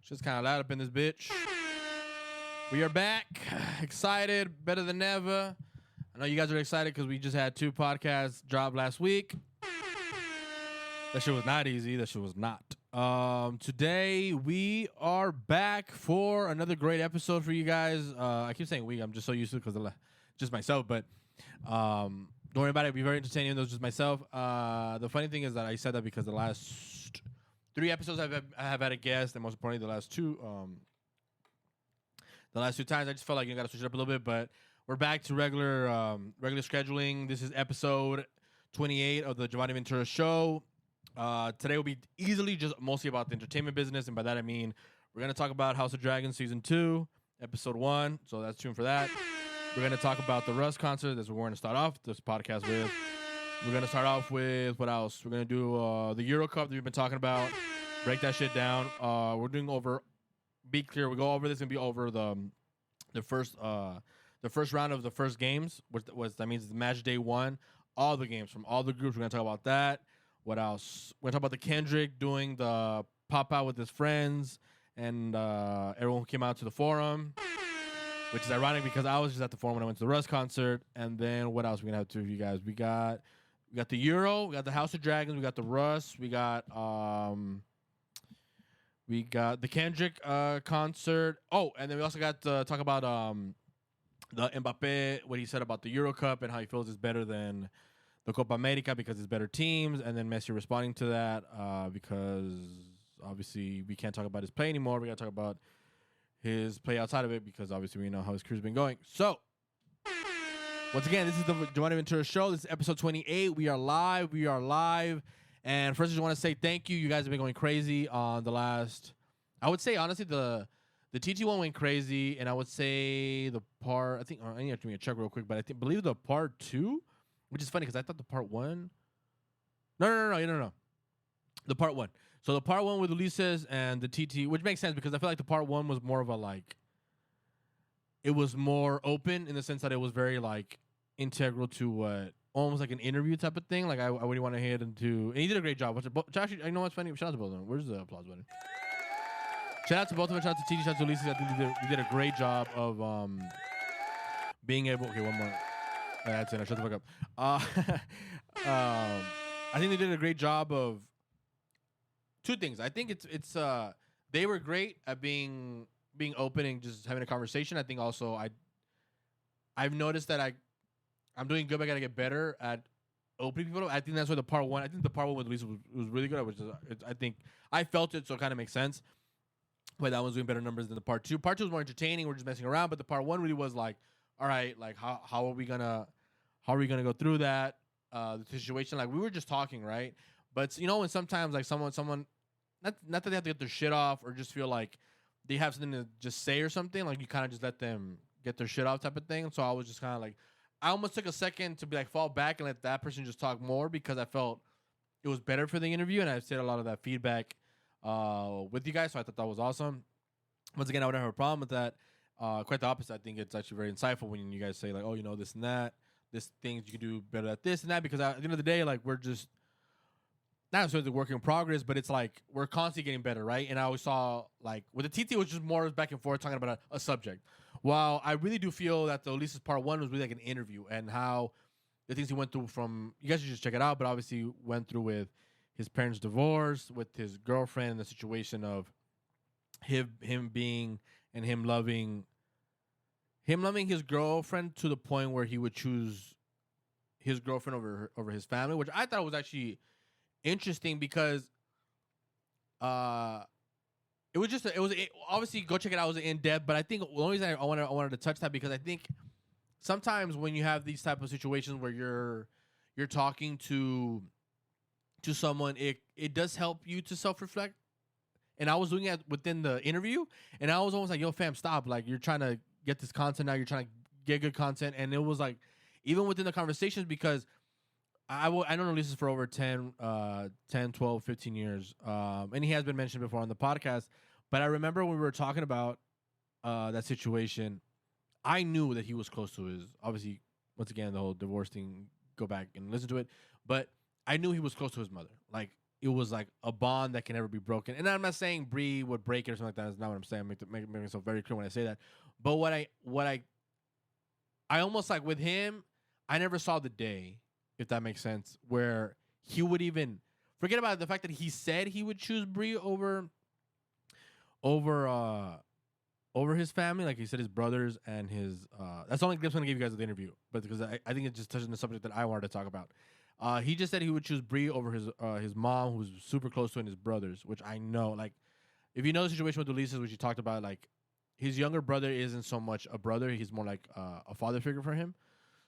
Just kind of loud up in this bitch. We are back. Excited. Better than ever. I know you guys are excited because we just had 2 podcasts drop last week. That shit was not easy. That shit was not. Today, we are back for another great episode for you guys. I keep saying we. I'm just so used to it because just myself. But don't worry about it. It'll be very entertaining. It was just myself. The funny thing is that I said that because the last 3 episodes I have had a guest, and most importantly, the last two times I just felt like you got to switch it up a little bit. But we're back to regular scheduling. This is episode 28 of the Jovany Ventura Show. Today will be easily just mostly about the entertainment business, and by that I mean we're gonna talk about House of Dragons season 2, episode 1. So that's tuned for that. We're gonna talk about the RUSS concert. That's what we're gonna start off this podcast with. We're gonna start off with what else? We're gonna do the Euro Cup that we've been talking about. Break that shit down. We're doing over. Be clear. We go over this and be over the first round of the first games, which that means the match day 1. All the games from all the groups. We're gonna talk about that. What else? We're gonna talk about the Kendrick doing the pop out with his friends and everyone who came out to the forum, which is ironic because I was just at the forum when I went to the RUSS concert. And then what else we're gonna have to you guys? We got the Euro, we got the House of Dragons, we got the RUSS, we got the Kendrick concert. Oh, and then we also got to talk about the Mbappe, what he said about the Euro Cup and how he feels it's better than the Copa America because it's better teams. And then Messi responding to that because obviously we can't talk about his play anymore. We got to talk about his play outside of it because obviously we know how his career's been going. So, once again, this is the Jovany Ventura Show. This is episode 28. We are live. And first, I just want to say thank you. You guys have been going crazy on the last. I would say honestly, the TT one went crazy, and I would say the part. I think I need to give me a check real quick, but I believe the part 2, which is funny because I thought the part 1. No. The part 1. So the part 1 with Ulises and the TT, which makes sense because I feel like the part 1 was more of a like. It was more open in the sense that it was very like integral to what. Almost like an interview type of thing. Like I really want to hit into, and he did a great job. Actually, I know what's funny. Shout out to both of them. Where's the applause button? Shout out to both of them. Shout out to TT. Shout out to Ulises. I think they did a great job of being able. Okay, one more. That's it. I shut the fuck up. I think they did a great job of 2 things. I think it's they were great at being open and just having a conversation. I think also I've noticed that I'm doing good, but I gotta get better at opening people. I think that's why the part 1. I think the part 1 with Lisa was really good. I think I felt it, so it kind of makes sense. But that one's doing better numbers than the part 2. Part 2 was more entertaining. We're just messing around. But the part 1 really was like, all right, like how are we gonna go through that the situation? Like we were just talking, right? But when sometimes like someone not that they have to get their shit off or just feel like they have something to just say or something. Like you kind of just let them get their shit off type of thing. So I was just kind of like. I almost took a second to be like fall back and let that person just talk more because I felt it was better for the interview, and I said a lot of that feedback with you guys, so I thought that was awesome. Once again, I wouldn't have a problem with that. Quite the opposite. I think it's actually very insightful when you guys say like, oh, this and that, this things you can do better at this and that, because at the end of the day, like we're just not necessarily work in progress, but it's like we're constantly getting better, right? And I always saw like with the TT it was just more back and forth talking about a subject. While I really do feel that the Ulises part 1 was really like an interview and how the things he went through from, you guys should just check it out, but obviously went through with his parents' divorce, with his girlfriend, and the situation of him being and him loving his girlfriend to the point where he would choose his girlfriend over his family, which I thought was actually interesting because obviously go check it out. It was in depth, but I think the only reason I wanted to touch that because I think sometimes when you have these type of situations where you're talking to someone, it does help you to self-reflect. And I was doing it within the interview, and I was almost like, "Yo, fam, stop! Like you're trying to get this content now. You're trying to get good content." And it was like even within the conversations because I don't know Ulises for over 10, 12, 15 years. And he has been mentioned before on the podcast. But I remember when we were talking about that situation, I knew that he was close to his, obviously, once again, the whole divorce thing, go back and listen to it. But I knew he was close to his mother. Like, it was like a bond that can never be broken. And I'm not saying Bree would break it or something like that. That's not what I'm saying. Make myself very clear when I say that. But I almost like with him, I never saw the day, if that makes sense, where he would even forget about the fact that he said he would choose Bree over over his family. Like he said, his brothers and his. That's the only glimpse I'm gonna give you guys of the interview, but because I think it just touches on the subject that I wanted to talk about. He just said he would choose Bree over his mom, who's super close to, and his brothers, which I know. Like, if you know the situation with Ulises, which you talked about, like his younger brother isn't so much a brother; he's more like a father figure for him.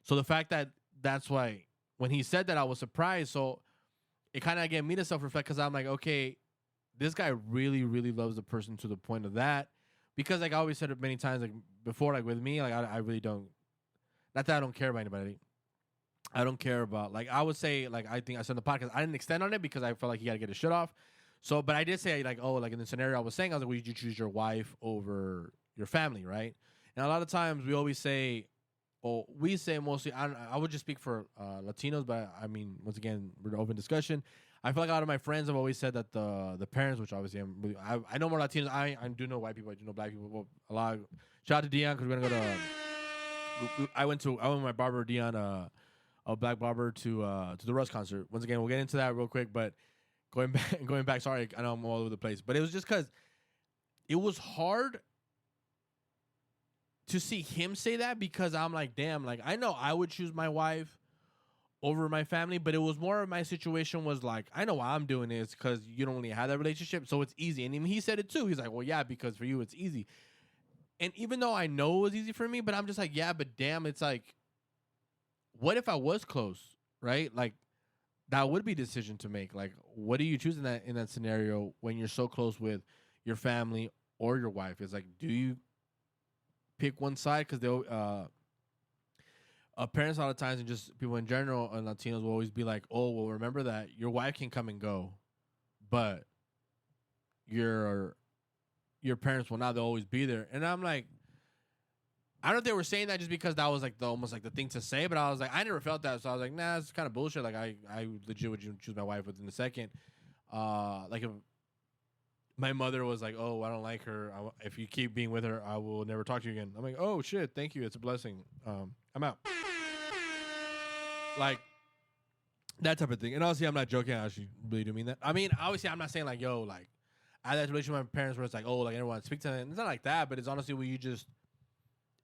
So the fact that that's why when he said that, I was surprised. So it kind of gave me to self reflect because I'm like, okay, this guy really, really loves the person to the point of that. Because like I always said it many times, like before, like with me, like I really don't. Not that I don't care about anybody. I don't care about, like, I would say, like, I think I said in the podcast, I didn't extend on it because I felt like he got to get his shit off. So, but I did say, like, oh, like in the scenario I was saying, I was like, would you choose your wife over your family, right? And a lot of times we always say, or we say mostly, I would just speak for Latinos, but I mean, once again, we're an open discussion. I feel like a lot of my friends have always said that the parents, which obviously I know more Latinos. I do know white people. I do know black people. Well, a lot. Shout out to Dion because we're gonna go to. I went with my barber Dion. A black barber to the RUSS concert. Once again, we'll get into that real quick. But going back. Sorry, I know I'm all over the place, but it was just because it was hard to see him say that because I'm like, damn, like I know I would choose my wife over my family, but it was more of my situation was like, I know why I'm doing this because you don't really have that relationship, so it's easy. And he said it too. He's like, well, yeah, because for you it's easy. And even though I know it was easy for me, but I'm just like, yeah, but damn, it's like, what if I was close, right? Like that would be a decision to make. Like, what do you choose in that scenario when you're so close with your family or your wife? It's like, do you pick one side? Because they'll parents a lot of times and just people in general and Latinos will always be like, oh, well, remember that your wife can come and go, but your parents will not. They'll always be there. And I'm like, I don't know if they were saying that just because that was like almost like the thing to say, but I was like, I never felt that, so I was like, nah, it's kind of bullshit. Like I legit would choose my wife within a second. Like if my mother was like, oh, I don't like her. If you keep being with her, I will never talk to you again. I'm like, oh shit, thank you, it's a blessing. I'm out. Like that type of thing. And obviously, I'm not joking. I actually really do mean that. I mean, obviously, I'm not saying like, yo, like I had that relationship with my parents where it's like, oh, like I never want to speak to them. It's not like that, but it's honestly where you just.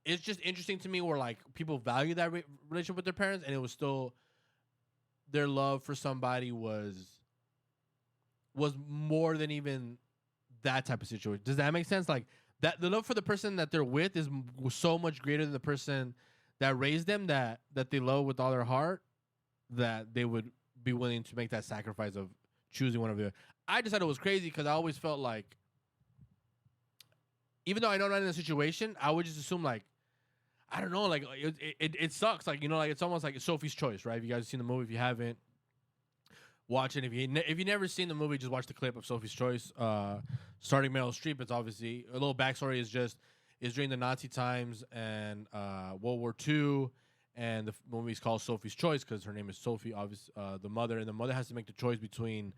It's just interesting to me where like people value that relationship with their parents, and it was still their love for somebody was more than even that type of situation. Does that make sense? Like that the love for the person that they're with is so much greater than the person that raised them that they love with all their heart that they would be willing to make that sacrifice of choosing one of the. I just thought it was crazy because I always felt like, even though I know not in the situation, I would just assume like. I don't know, like it sucks, like, you know, like it's almost like Sophie's Choice, right? If you guys have seen the movie, if you haven't, watch it. If you never seen the movie, just watch the clip of Sophie's Choice. Starting Meryl Streep, it's obviously a little backstory is during the Nazi times and World War II, and the movie is called Sophie's Choice because her name is Sophie, obviously the mother, and the mother has to make the choice between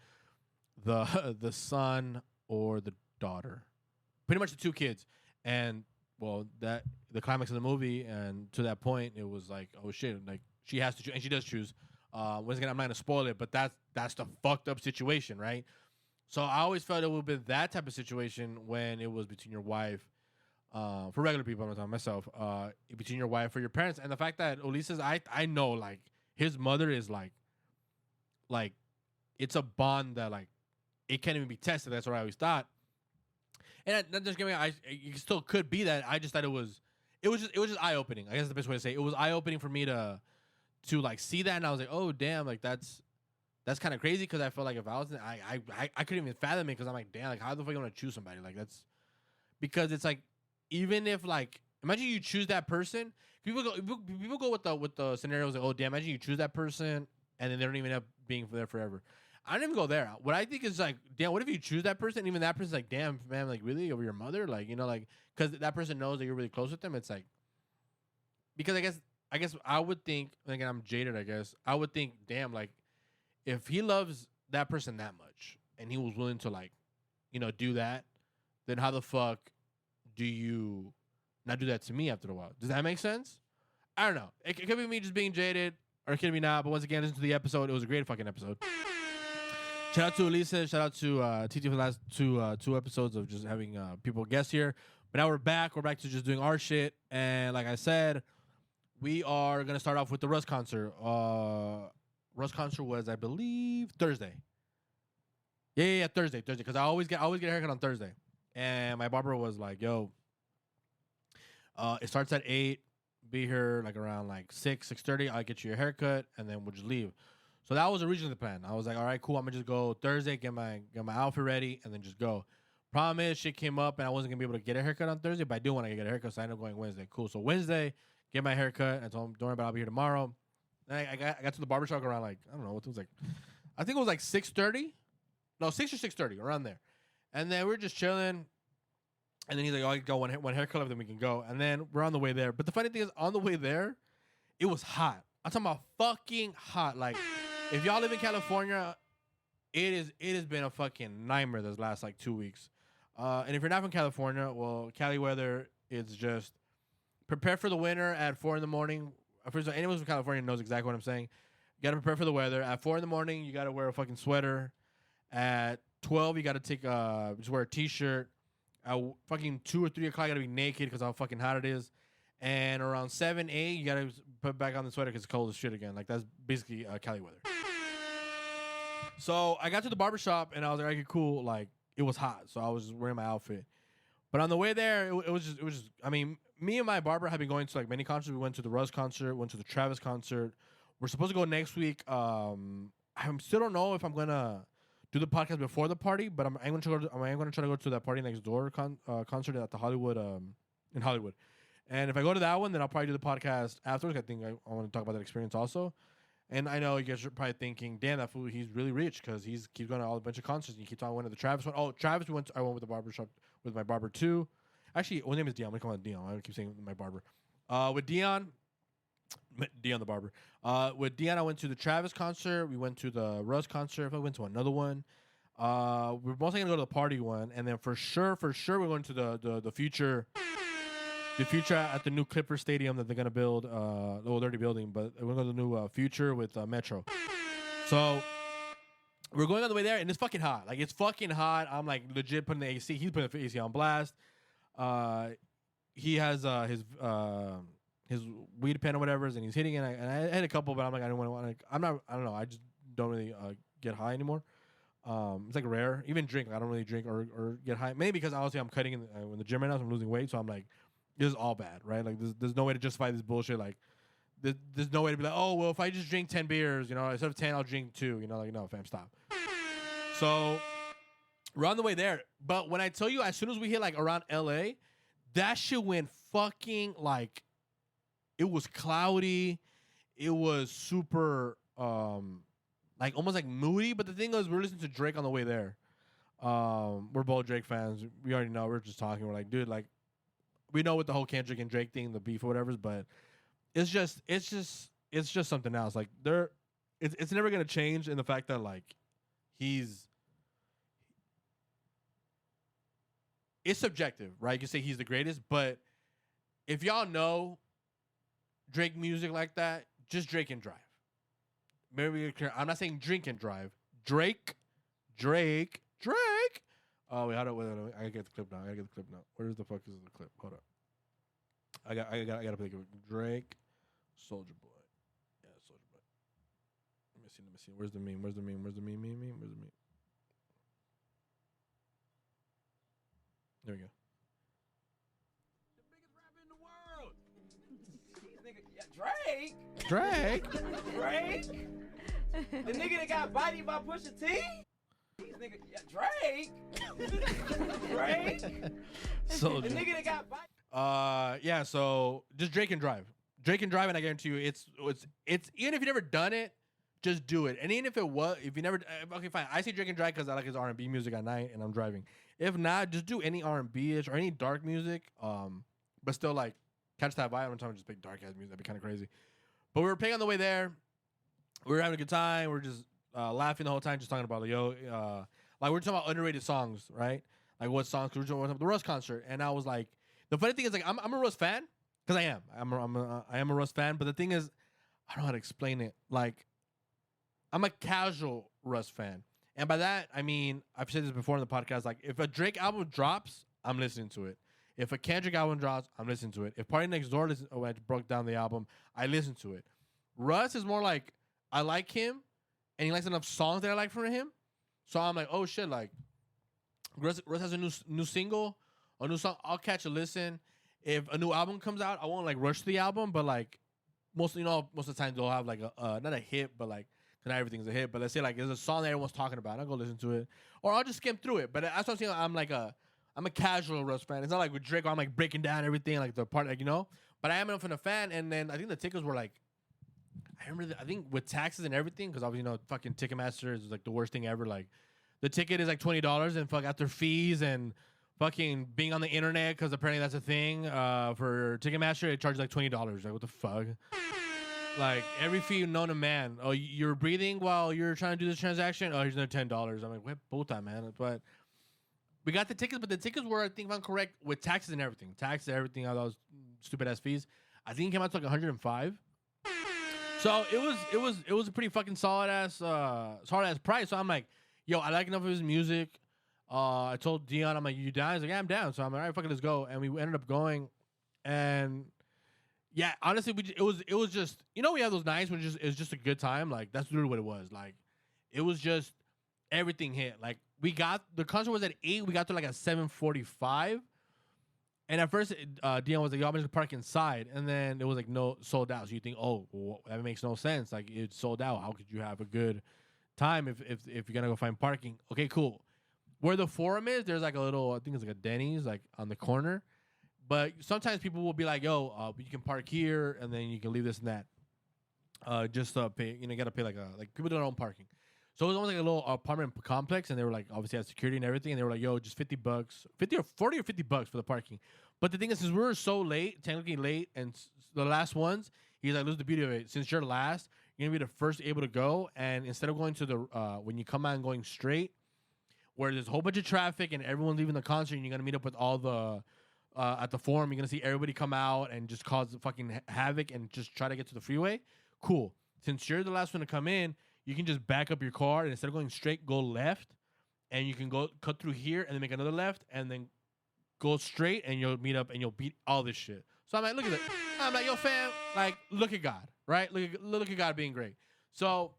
the son or the daughter, pretty much the two kids, and. Well, that the climax of the movie, and to that point, it was like, oh shit, like she has to choose, and she does choose. Once again, I'm not gonna spoil it, but that's the fucked up situation, right? So I always felt it would be that type of situation when it was between your wife, for regular people, I'm not talking myself, between your wife or your parents, and the fact that Ulises, I know like his mother is like it's a bond that like it can't even be tested. That's what I always thought. And that just give me, it still could be that. I just thought it was just eye opening. I guess that's the best way to say it. It was eye opening for me to like see that, and I was like, oh damn, like that's kind of crazy because I felt like if I was, I couldn't even fathom it because I'm like, damn, like how the fuck am I gonna choose somebody like that's because it's like even if like imagine you choose that person, people go with the scenarios like, oh damn, imagine you choose that person and then they don't even end up being there forever. I don't even go there. What I think is like, damn, what if you choose that person and even that person's like, damn, man, like really over your mother? Like, you know, like, because that person knows that you're really close with them. It's like, because I guess I would think, like, I'm jaded, I guess. I would think, damn, like, if he loves that person that much, and he was willing to like, do that, then how the fuck do you not do that to me after a while? Does that make sense? I don't know. It could be me just being jaded, or it could be not. But once again, listen to the episode. It was a great fucking episode. Shout out to Ulises. Shout out to TT for the last two episodes of just having people guest here. But now we're back. We're back to just doing our shit. And like I said, we are gonna start off with the RUSS concert. RUSS concert was, I believe, Thursday. Yeah, Thursday. Because I always get a haircut on Thursday. And my barber was like, "Yo, it starts at 8. Be here like around like 6:30. I'll get you your haircut, and then we'll just leave." So that was originally the plan. I was like, "All right, cool. I'm gonna just go Thursday, get my outfit ready, and then just go." Problem is, shit came up, and I wasn't gonna be able to get a haircut on Thursday, but I do want to get a haircut, so I ended up going Wednesday. Cool. So Wednesday, get my haircut. I told him, "Don't worry about it, I'll be here tomorrow." Then I got to the barbershop around like, I don't know what it was like. I think it was like 6:30. No, 6 or 6:30, around there. And then we were just chilling. And then he's like, "Oh, I can go one haircut left, then we can go." And then we're on the way there. But the funny thing is, on the way there, it was hot. I'm talking about fucking hot. Like, if y'all live in California, it has been a fucking nightmare this last like 2 weeks. And if you're not from California, well, Cali weather is just prepare for the winter at 4 in the morning. First of all, anyone from California knows exactly what I'm saying. You got to prepare for the weather. At 4 in the morning, you got to wear a fucking sweater. At 12, you got to just wear a t-shirt. At fucking 2 or 3 o'clock, you got to be naked because how fucking hot it is. And around 7, 8, you got to put back on the sweater because it's cold as shit again. Like, that's basically Cali weather. So I got to the barbershop, and I was like, "Okay, cool." Like, it was hot, so I was just wearing my outfit. But on the way there, it was just. I mean, me and my barber have been going to like many concerts. We went to the RUSS concert, went to the Travis concert. We're supposed to go next week. I still don't know if I'm gonna do the podcast before the party, but I'm going to try to go to that Party Next Door concert at the Hollywood in Hollywood. And if I go to that one, then I'll probably do the podcast afterwards. I think I want to talk about that experience also. And I know you guys are probably thinking, "Damn, that fool, he's really rich because he keeps going to a bunch of concerts." And he keeps on going to the Travis one. Oh, Travis, I went with the barbershop with my barber too. Actually, his name is Dion. I'm going to call him Dion. I keep saying my barber. With Dion the barber. With Dion, I went to the Travis concert. We went to the RUSS concert. I went to another one. We're mostly going to go to the party one. And then for sure, we're going to the future. The future at the new Clipper Stadium that they're gonna build. They're already building, but we're going to the new future with Metro. So we're going on the way there, and it's fucking hot. Like, it's fucking hot. I'm like legit putting the AC. He's putting the AC on blast. He has his weed pen or whatever, and he's hitting it. And I had a couple, but I'm like, I don't want to. I don't know. I just don't really get high anymore. It's like rare. Even drink. I don't really drink or get high. Maybe because honestly, I'm cutting in the gym right now, so I'm losing weight. So I'm like, this is all bad, right? Like, there's no way to justify this bullshit. Like, there's no way to be like, "Oh, well, if I just drink 10 beers, instead of 10, I'll drink 2. Like, no, fam, stop. So we're on the way there. But when I tell you, as soon as we hit like around LA, that shit went fucking like, it was cloudy. It was super, like almost like moody. But the thing is, we're listening to Drake on the way there. We're both Drake fans. We already know. We're just talking. We're like, dude, like, we know what the whole Kendrick and Drake thing, the beef or whatever, but it's just something else. Like, it's never gonna change in the fact that like it's subjective, right? You can say he's the greatest, but if y'all know Drake music like that, just Drake and drive. Maybe I'm not saying drink and drive. Drake. Oh wait, hold on. I gotta get the clip now. Where the fuck is the clip? Hold up. I gotta pick Drake, Soldier Boy. Yeah, Soldier Boy. Let me see. Where's the meme? Where's the meme? Where's the meme? Where's the meme? There we go. The biggest rapper in the world. Drake. The nigga that got bodied by Pusha T. Drake. Soldier. The nigga that got bodied. Yeah. So just Drake and drive, and I guarantee you, it's even if you never done it, just do it. And even if you never, okay, fine. I say Drake and drive because I like his R&B music at night, and I'm driving. If not, just do any R&B-ish or any dark music. But still like catch that vibe. I'm talking just big dark ass music. That'd be kind of crazy. But we were paying on the way there. We were having a good time. We're just laughing the whole time, just talking about like we're talking about underrated songs, right? Like what songs? Cause we're talking about the Russ concert, and I was like, the funny thing is like I'm a Russ fan because I am. I am a Russ fan, but the thing is, I don't know how to explain it. Like, I'm a casual Russ fan, and by that I mean I've said this before in the podcast. Like, if a Drake album drops, I'm listening to it. If a Kendrick album drops, I'm listening to it. If Party Next Door when I broke down the album, I listen to it. Russ is more like I like him, and he likes enough songs that I like from him. So I'm like, oh shit, like Russ has a new single, a new song. I'll catch a listen. If a new album comes out, I won't like rush the album, but like most of the time they'll have like a not a hit, but like not everything's a hit. But let's say like there's a song that everyone's talking about, I'll go listen to it, or I'll just skim through it. But that's what I'm saying. I'm a casual Russ fan. It's not like with Drake where I'm like breaking down everything like the part, like, you know. But I am enough of a fan. And then I think the tickets were like, I think with taxes and everything, because obviously, you know, fucking Ticketmaster is like the worst thing ever. Like the ticket is like $20 and fuck after fees and fucking being on the internet, because apparently that's a thing for Ticketmaster. It charges like $20. Like, what the fuck? Like every fee known to man. Oh, you're breathing while you're trying to do this transaction. Oh, here's another $10. I'm like, what puta, man? But we got the tickets, but the tickets were, I think, if I'm correct, with taxes and everything. Taxes and everything, all those stupid ass fees. I think it came out to like 105. So it was a pretty fucking solid ass price. So I'm like, yo, I like enough of his music. I told Dion, I'm like, you down? He's like, yeah, I'm down. So I'm like, all right, fucking let's go. And we ended up going, and yeah, honestly, it was just, you know, we have those nights when it was just a good time. Like that's literally what it was. Like it was just everything hit. Like the concert was at 8. We got to like at 7:45. And at first, Dion was like, yo, I'm just gonna park inside. And then it was like, no, sold out. So you think, oh, well, that makes no sense. Like, it's sold out. How could you have a good time if you're gonna go find parking? Okay, cool. Where the Forum is, there's like a little, I think it's like a Denny's, like on the corner. But sometimes people will be like, yo, you can park here, and then you can leave this and that. Just pay, you know, you gotta pay like people do their own parking. So it was almost like a little apartment complex, and they were like, obviously had security and everything, and they were like, yo, just $50, 50 or 40 or $50 for the parking. But the thing is, since we were so late, technically late, and the last ones, he's like, lose the beauty of it. Since you're last, you're gonna be the first able to go, and instead of going to the when you come out and going straight, where there's a whole bunch of traffic and everyone's leaving the concert, and you're gonna meet up with all the at the Forum, you're gonna see everybody come out and just cause fucking havoc and just try to get to the freeway. Cool. Since you're the last one to come in, you can just back up your car, and instead of going straight, go left, and you can go cut through here and then make another left, and then go straight, and you'll meet up and you'll beat all this shit. So I'm like, look at it. I'm like, yo, fam, like, look at God, right? Look at God being great. So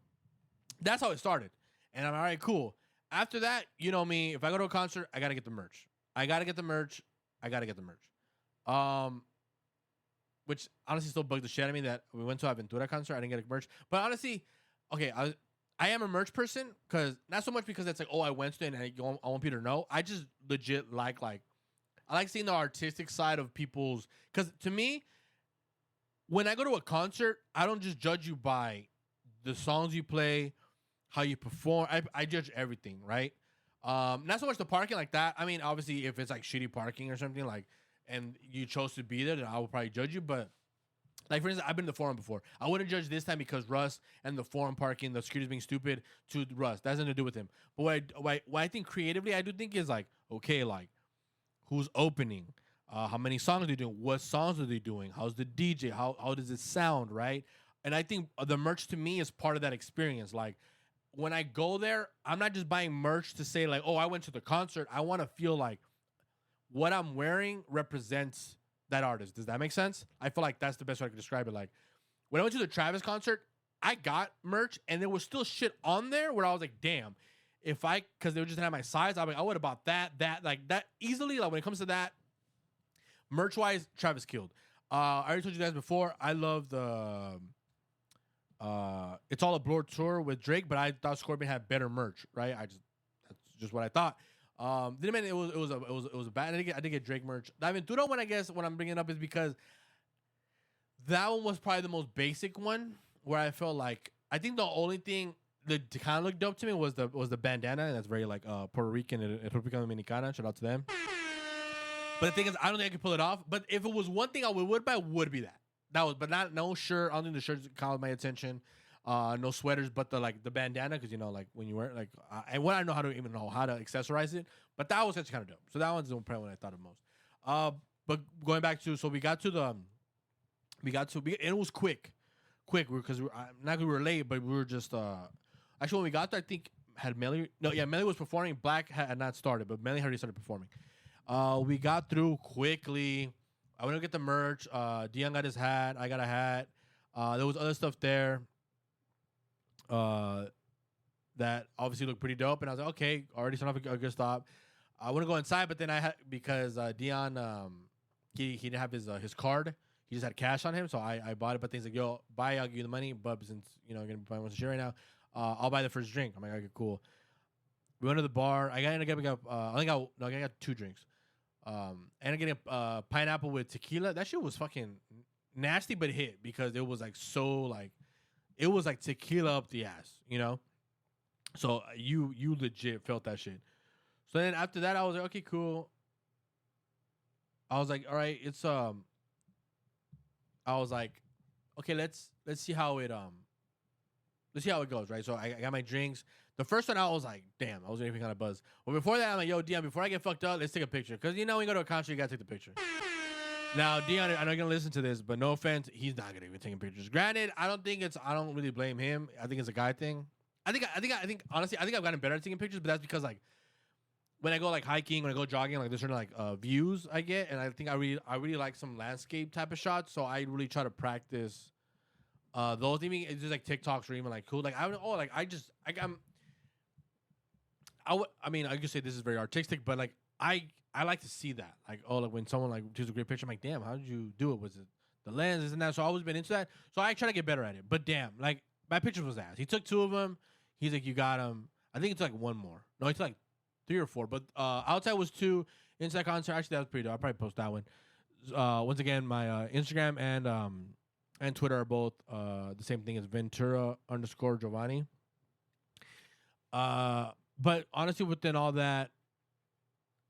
that's how it started. And I'm all right, cool. After that, you know me, if I go to a concert, I gotta get the merch. Which honestly still bugs the shit out of me that we went to a Aventura concert, I didn't get a merch. But honestly, okay, I am a merch person, because not so much because it's like, oh, I went to it and I want people to know. I just legit like I like seeing the artistic side of people's, because to me, when I go to a concert, I don't just judge you by the songs you play, how you perform. I judge everything, right? Not so much the parking like that. I mean, obviously, if it's like shitty parking or something, like, and you chose to be there, then I will probably judge you. But like, for instance, I've been to the Forum before. I wouldn't judge this time because Russ and the Forum parking, the security's being stupid to Russ. That has nothing to do with him. But what I think creatively, I do think is like, okay, like, who's opening? How many songs are they doing? What songs are they doing? How's the DJ? How does it sound, right? And I think the merch to me is part of that experience. Like, when I go there, I'm not just buying merch to say like, oh, I went to the concert. I want to feel like what I'm wearing represents that artist. Does that make sense? I feel like that's the best way I can describe it. Like, when I went to the Travis concert, I got merch, and there was still shit on there where I was like, damn, because they were just have my size, I'm like, I would have bought that easily. Like, when it comes to that, merch-wise, Travis killed. I already told you guys before, I love the It's All a Blur tour with Drake, but I thought Scorpion had better merch, right? That's just what I thought. Didn't mean it was a bad. I did get Drake merch. The Aventura one, I guess, what I'm bringing up is because that one was probably the most basic one, where I felt like, I think the only thing that kind of looked dope to me was the bandana, and that's very like Puerto Rican and Republican Dominicana. Shout out to them. But the thing is, I don't think I could pull it off. But if it was one thing I would buy, would be that. That was, but no shirt. I don't think the shirt caught my attention. No sweaters, but the bandana, because like when you wear and what I know how to accessorize it, but that was actually kind of dope. So that one's the probably one I thought of most. But going back to we got to and it was quick, because we were late, but we were just actually when we got there, I think had Melly. No, yeah, Melly was performing. Black had not started, but Melly had already started performing. We got through quickly. I went to get the merch. Dion got his hat. I got a hat. There was other stuff there that obviously looked pretty dope. And I was like, okay, already started off a good stop. I want to go inside, but then I had, because Dion, he didn't have his card. He just had cash on him, so I bought it. But things like, yo, buy, I'll give you the money. But since you're gonna be buying one shit right now, I'll buy the first drink. I'm like, okay, cool. We went to the bar. I got 2 drinks. And I'm getting a pineapple with tequila. That shit was fucking nasty, but hit because it was it was like tequila up the ass, So you legit felt that shit. So then after that, I was like, okay, cool. I was like, all right, it's I was like, okay, let's see how it goes, right? So I got my drinks. The first one I was like, damn, I was even kind of buzzed. But before that, I'm like, yo, Dion, before I get fucked up, let's take a picture. Because when you go to a concert, you gotta take the picture. Now, Dion, I know you're gonna listen to this, but no offense, he's not gonna even taking pictures. Granted, I don't really blame him. I think it's a guy thing. I think honestly, I've gotten better at taking pictures, but that's because when I go hiking, when I go jogging, there's certain views I get, and I think I really like some landscape type of shots, so I really try to practice those. Even it's just TikToks or even cool. I mean, I could say this is very artistic, but I like to see that. When someone takes a great picture, I'm like, damn, how did you do it? Was it the lens, isn't that? So I always been into that. So I try to get better at it. But damn, my picture was ass. He took 2 of them. He's like, you got them. I think it's 1 more. No, it's 3 or 4. But outside was 2. Inside concert, actually, that was pretty dope. I'll probably post that one. Once again, my Instagram and Twitter are both the same thing as Ventura_Jovany. But honestly, within all that,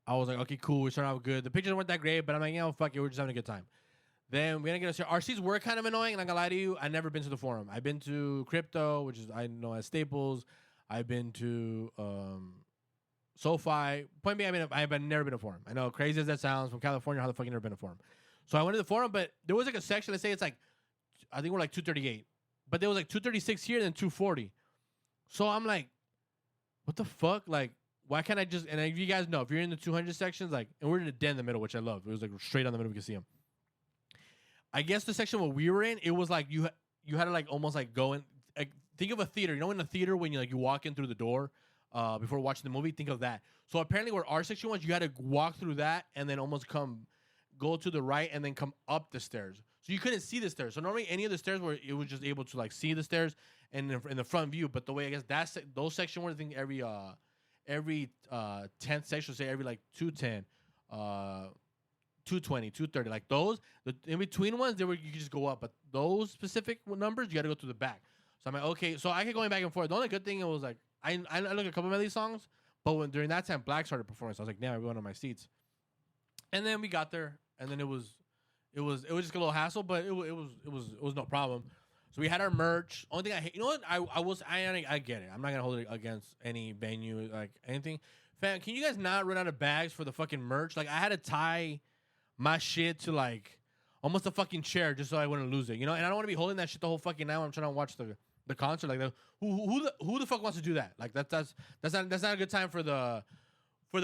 I was like, okay, cool. We started out good. The pictures weren't that great, but I'm like, fuck it. We're just having a good time. Then we're going to get our seats were kind of annoying, and I'm going to lie to you. I've never been to the Forum. I've been to Crypto, which is, I know as Staples. I've been to SoFi. Point being, I've never been to Forum. I know, crazy as that sounds, from California, how the fuck you never been to Forum? So I went to the Forum, but there was a section, let's say it's I think we're 238. But there was 236 here and then 240. So I'm like, what the fuck? Why can't I just... And if you guys know, if you're in the 200 sections, and we're in the den in the middle, which I love. It was straight down the middle, we could see them. I guess the section where we were in, it was you had to almost go in... think of a theater. You know in a theater when you walk in through the door before watching the movie? Think of that. So apparently where our section was, you had to walk through that and then almost go to the right and then come up the stairs. So you couldn't see the stairs. So normally any of the stairs where it was just able to see the stairs and in the front view. But the way I guess those sections were, I think every 10th section, say every 210, 220, 230, those, the in between ones, you could just go up. But those specific numbers, you got to go through the back. So I'm like, okay. So I kept going back and forth. The only good thing, it was I looked at a couple of these songs, but during that time Black started performing, so I was like, damn, everyone on my seats. And then we got there, and then it was just a little hassle, but it was no problem. So we had our merch. Only thing I hate, I get it. I'm not gonna hold it against any venue, anything. Fam, can you guys not run out of bags for the fucking merch? I had to tie my shit to almost a fucking chair just so I wouldn't lose it, And I don't want to be holding that shit the whole fucking night when I'm trying to watch the concert. Who the fuck wants to do that? That's not a good time for the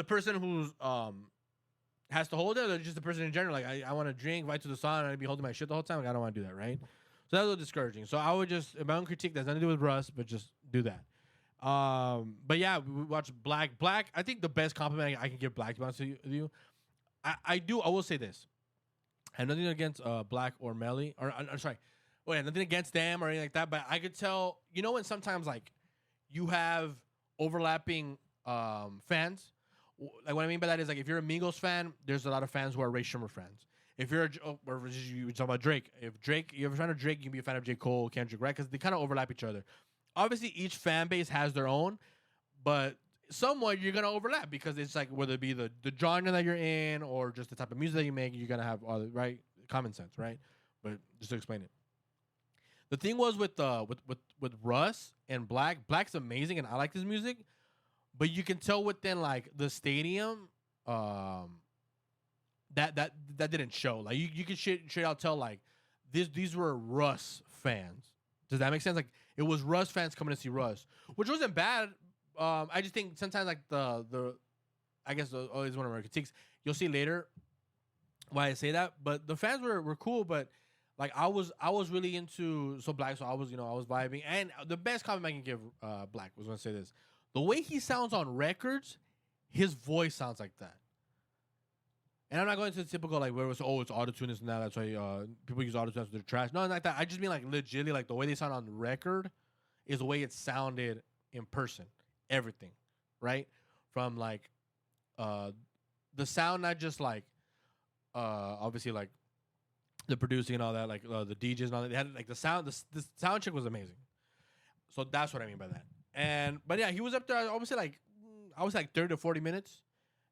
person who's has to hold it, or just the person in general. I want to drink right to the song and I'd be holding my shit the whole time. I don't want to do that, right? So that was a little discouraging. So I would just, my own critique, that's nothing to do with RUSS, but just do that. But yeah, we watched Black. Black, I think the best compliment I can give Black, to be honest with you, I will say this. I have nothing against Black or Melly, or I'm sorry, nothing against them or anything like that, but I could tell, when sometimes you have overlapping fans. What I mean by that is if you're a Migos fan, there's a lot of fans who are Ray Sherman fans. If you're you talk about Drake, you're a fan of Drake, you can be a fan of J. Cole, Kendrick, right? Because they kind of overlap each other. Obviously, each fan base has their own, but somewhat you're gonna overlap because it's whether it be the genre that you're in or just the type of music that you make, you're gonna have all right common sense, right? But just to explain it, The thing was with Russ and Black. Black's amazing, and I like his music. But you can tell within like the stadium, that didn't show. Like you could straight out tell like these were Russ fans. Does that make sense? Like it was Russ fans coming to see Russ, which wasn't bad. I just think sometimes like the I guess always one of our critiques. You'll see later why I say that, but the fans were cool. But like I was really into Black, so I was vibing. And the best compliment I can give Black was gonna say this: the way he sounds on records, his voice sounds like that. And I'm not going to the typical like where it was it's autotune this and that. That's why people use autotune, so they're trash. No, not like that. I just mean like legitimately like the way they sound on record is the way it sounded in person. Everything, right? From like the sound, not just like obviously like the producing and all that, like the DJs and all that. They had like the sound. The sound check was amazing. So that's what I mean by that. But yeah, he was up there. Obviously, like I was like 30 to 40 minutes.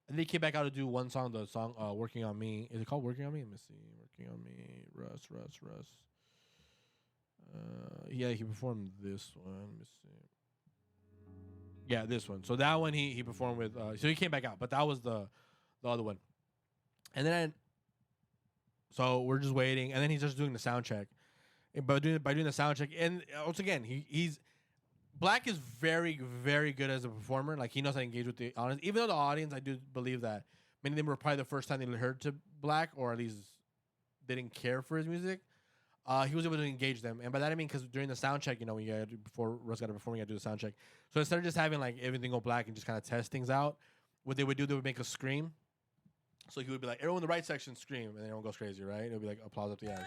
And they came back out to do one song, the song Working on Me. Is it called Working on Me? Let me see. Working on Me. Russ. Yeah, he performed this one. Let me see. Yeah, this one. So that one he performed with. So he came back out. But that was the other one. And then, so we're just waiting. And then he's just doing the sound check. By doing the sound check. And once again, he's... Black is very, very good as a performer. Like, he knows how to engage with the audience. Even though the audience, I do believe that many of them were probably the first time they heard to Black, or at least they didn't care for his music. He was able to engage them. And by that I mean, because during the sound check, before Russ got to perform, you got to do the sound check. So instead of just having, like, everything go black and just kind of test things out, what they would do, they would make a scream. So he would be like, everyone in the right section scream, and then everyone goes crazy, right? It would be like applause up the ass.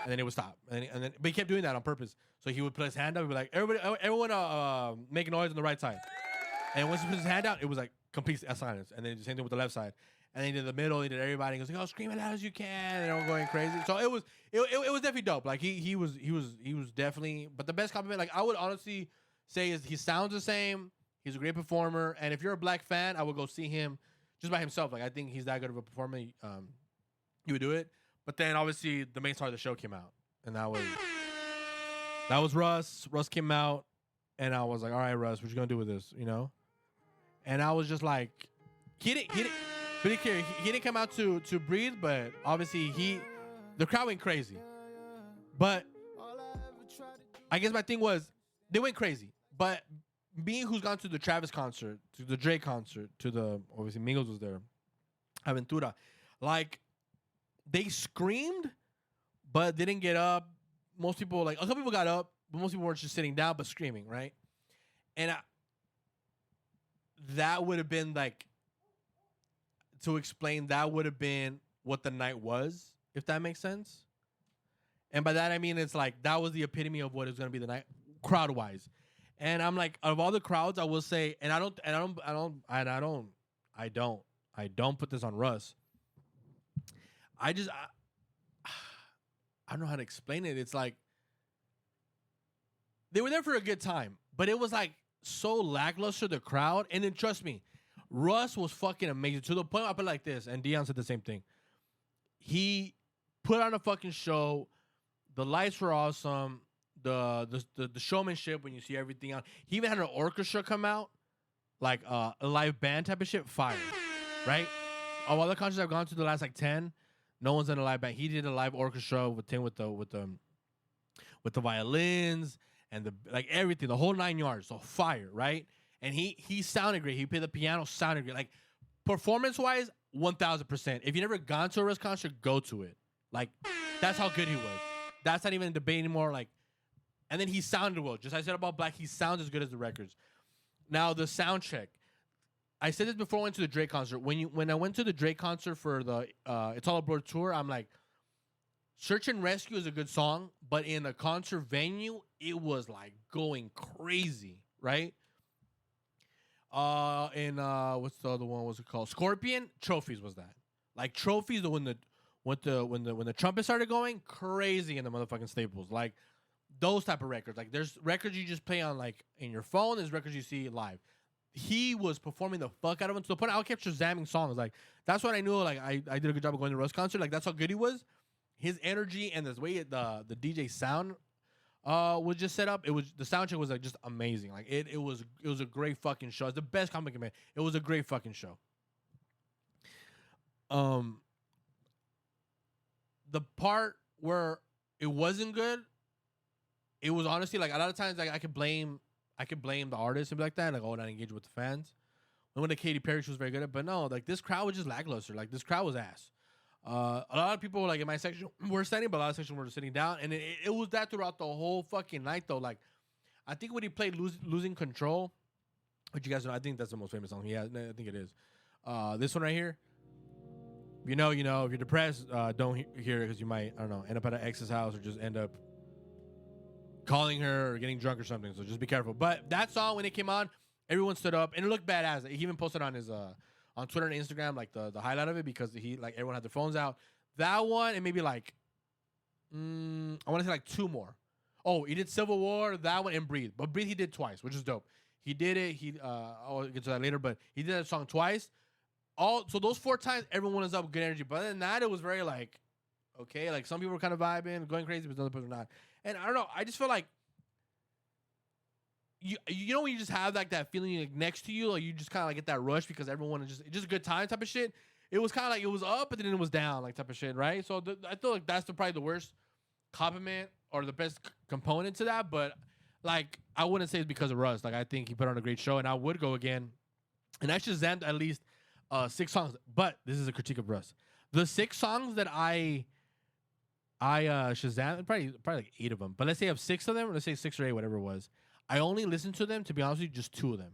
And then it would stop. And then, but he kept doing that on purpose. So he would put his hand up and be like, everyone make noise on the right side. And once he put his hand out, it was like complete silence. And then the same thing with the left side. And then he did the middle, he did everybody. He goes like, oh, scream as loud as you can. And everyone going crazy. So it was definitely dope. Like he was definitely, but the best compliment, like I would honestly say, is he sounds the same. He's a great performer. And if you're a Black fan, I would go see him just by himself. Like I think he's that good of a performer. You would do it. But then obviously the main star of the show came out, and that was Russ. Russ came out, and I was like, all right, Russ, what you gonna do with this, And I was just like, he didn't come out to breathe, but obviously the crowd went crazy. But I guess my thing was they went crazy. But me, who's gone to the Travis concert, to the Drake concert, to the obviously Mingles was there, Aventura, like. They screamed, but they didn't get up. Most people, like, a couple people got up, but most people weren't just sitting down, but screaming, right? And that would have been, like, to explain, that would have been what the night was, if that makes sense. And by that, I mean, it's like, that was the epitome of what is going to be the night, crowd-wise. And I'm like, out of all the crowds, I will say, and I don't put this on Russ. I don't know how to explain it. It's like they were there for a good time, but it was like so lackluster, the crowd. And then trust me, Russ was fucking amazing to the point I put it like this, and Dion said the same thing. He put on a fucking show. The lights were awesome. The showmanship when you see everything on. He even had an orchestra come out, like a live band type of shit. Fire, right? Of all the concerts I've gone to the last like 10. No one's in a live band. He did a live orchestra with the violins and the like everything, the whole 9 yards. So fire, right? And he sounded great. He played the piano, sounded great. Like performance wise, 1000%. If you never gone to a RUSS concert, go to it. Like that's how good he was. That's not even a debate anymore. Like, and then he sounded well. Just like I said about Black, he sounds as good as the records. Now the sound check. I said this before I went to the Drake concert. When I went to the Drake concert for the It's All Aboard tour, I'm like, Search and Rescue is a good song, but in a concert venue, it was like going crazy, right? And what's the other one? What's it called? Scorpion Trophies was that. Like Trophies, when the trumpet started going crazy in the motherfucking Staples, like those type of records. Like there's records you just play on like in your phone. There's records you see live. He was performing the fuck out of him to the point I kept shazamming songs. Like that's what I knew. Like I did a good job of going to RUSS concert. Like that's how good he was. His energy and the way the DJ sound was just set up. The soundtrack was like just amazing. Like it was a great fucking show. It's the best comic man. It was a great fucking show. The part where it wasn't good, it was honestly like a lot of times like I could blame the artist and be like that, like, oh, not engage with the fans. When the Katy Perry, she was very good at, but no, like this crowd was just lackluster. Like this crowd was ass. A lot of people were like in my section were standing, but a lot of sections were sitting down, and it was that throughout the whole fucking night though. Like I think when he played Losing Control, which you guys know, I think that's the most famous song. Yeah, I think it is. This one right here. If you're depressed, don't hear it because you might, I don't know, end up at an ex's house or just end up calling her or getting drunk or something. So just be careful. But that song, when it came on, everyone stood up and it looked badass. He even posted on his on Twitter and Instagram like the highlight of it because everyone had their phones out. That one and maybe like I want to say like two more. Oh, he did Civil War, that one, and Breathe. But Breathe he did twice, which is dope. He did it. I'll get to that later, but he did that song twice. So those 4 times, everyone was up with good energy. But other than that, it was very like, okay, like some people were kind of vibing, going crazy, but other people were not. And I don't know. I just feel like you know when you just have like that feeling like next to you, like you just kind of like get that rush because everyone is just a good time type of shit. It was kind of like it was up, but then it was down, like type of shit, right? So I feel like that's probably the worst compliment or the best component to that. But like I wouldn't say it's because of Russ. Like I think he put on a great show, and I would go again. And I shazammed at least 6 songs. But this is a critique of Russ. The 6 songs that I Shazam, probably like 8 of them. But let's say I have 6 of them. Let's say 6 or 8, whatever it was. I only listened to them, to be honest with you, just 2 of them.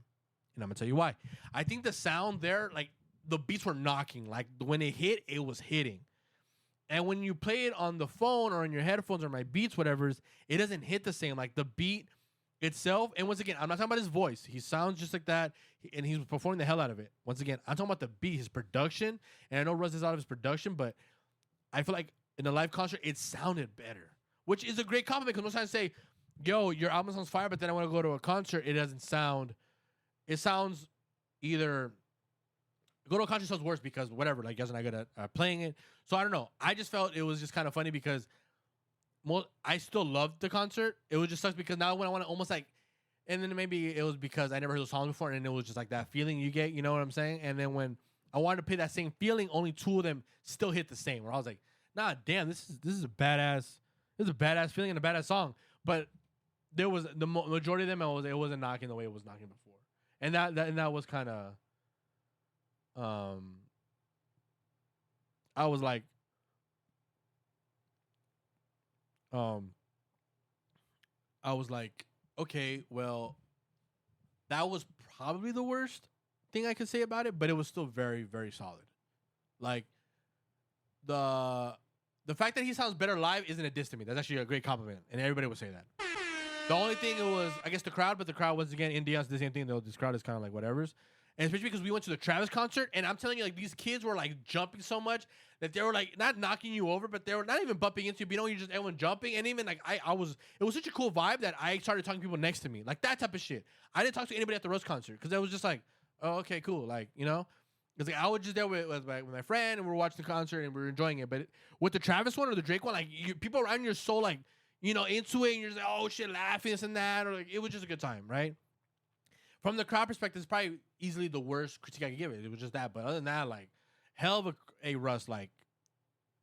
And I'm going to tell you why. I think the sound there, like, the beats were knocking. Like, when it hit, it was hitting. And when you play it on the phone or in your headphones or my Beats, whatever, it doesn't hit the same. Like, the beat itself, and once again, I'm not talking about his voice. He sounds just like that, and he's performing the hell out of it. Once again, I'm talking about the beat, his production. And I know Russ is out of his production, but I feel like in the live concert, it sounded better, which is a great compliment because most times I say, yo, your album sounds fire, but then I want to go to a concert, it doesn't sound, it sounds either, go to a concert sounds worse because whatever, like, guys are not good at playing it. So I don't know. I just felt it was just kind of funny because I still loved the concert. It was just sucks because now when I want to almost like, and then maybe it was because I never heard those songs before, and it was just like that feeling you get, you know what I'm saying? And then when I wanted to play that same feeling, only 2 of them still hit the same. Where I was like, nah, damn, this is a badass feeling and a badass song. But there was the majority of them, it wasn't knocking the way it was knocking before, and that was kind of, I was like, okay, well, that was probably the worst thing I could say about it, but it was still very, very solid. Like the fact that he sounds better live isn't a diss to me. That's actually a great compliment, and everybody would say that. The only thing it was, I guess, the crowd, but the crowd once again, Indiana's the same thing though. This crowd is kind of like whatever's, and especially because we went to the Travis concert, and I'm telling you, like these kids were like jumping so much that they were like not knocking you over, but they were not even bumping into you. But, you know, you're just everyone jumping, and even like it was such a cool vibe that I started talking to people next to me, like that type of shit. I didn't talk to anybody at the RUSS concert because I was just like, oh, okay, cool, like, you know. Because like, I was just there with my friend, and we were watching the concert, and we were enjoying it. But with the Travis one or the Drake one, like people around you are so like, you know, into it, and you're just like, oh shit, laughing, this and that, or like it was just a good time, right? From the crowd perspective, it's probably easily the worst critique I could give it. It was just that, but other than that, like hell of a Russ. Like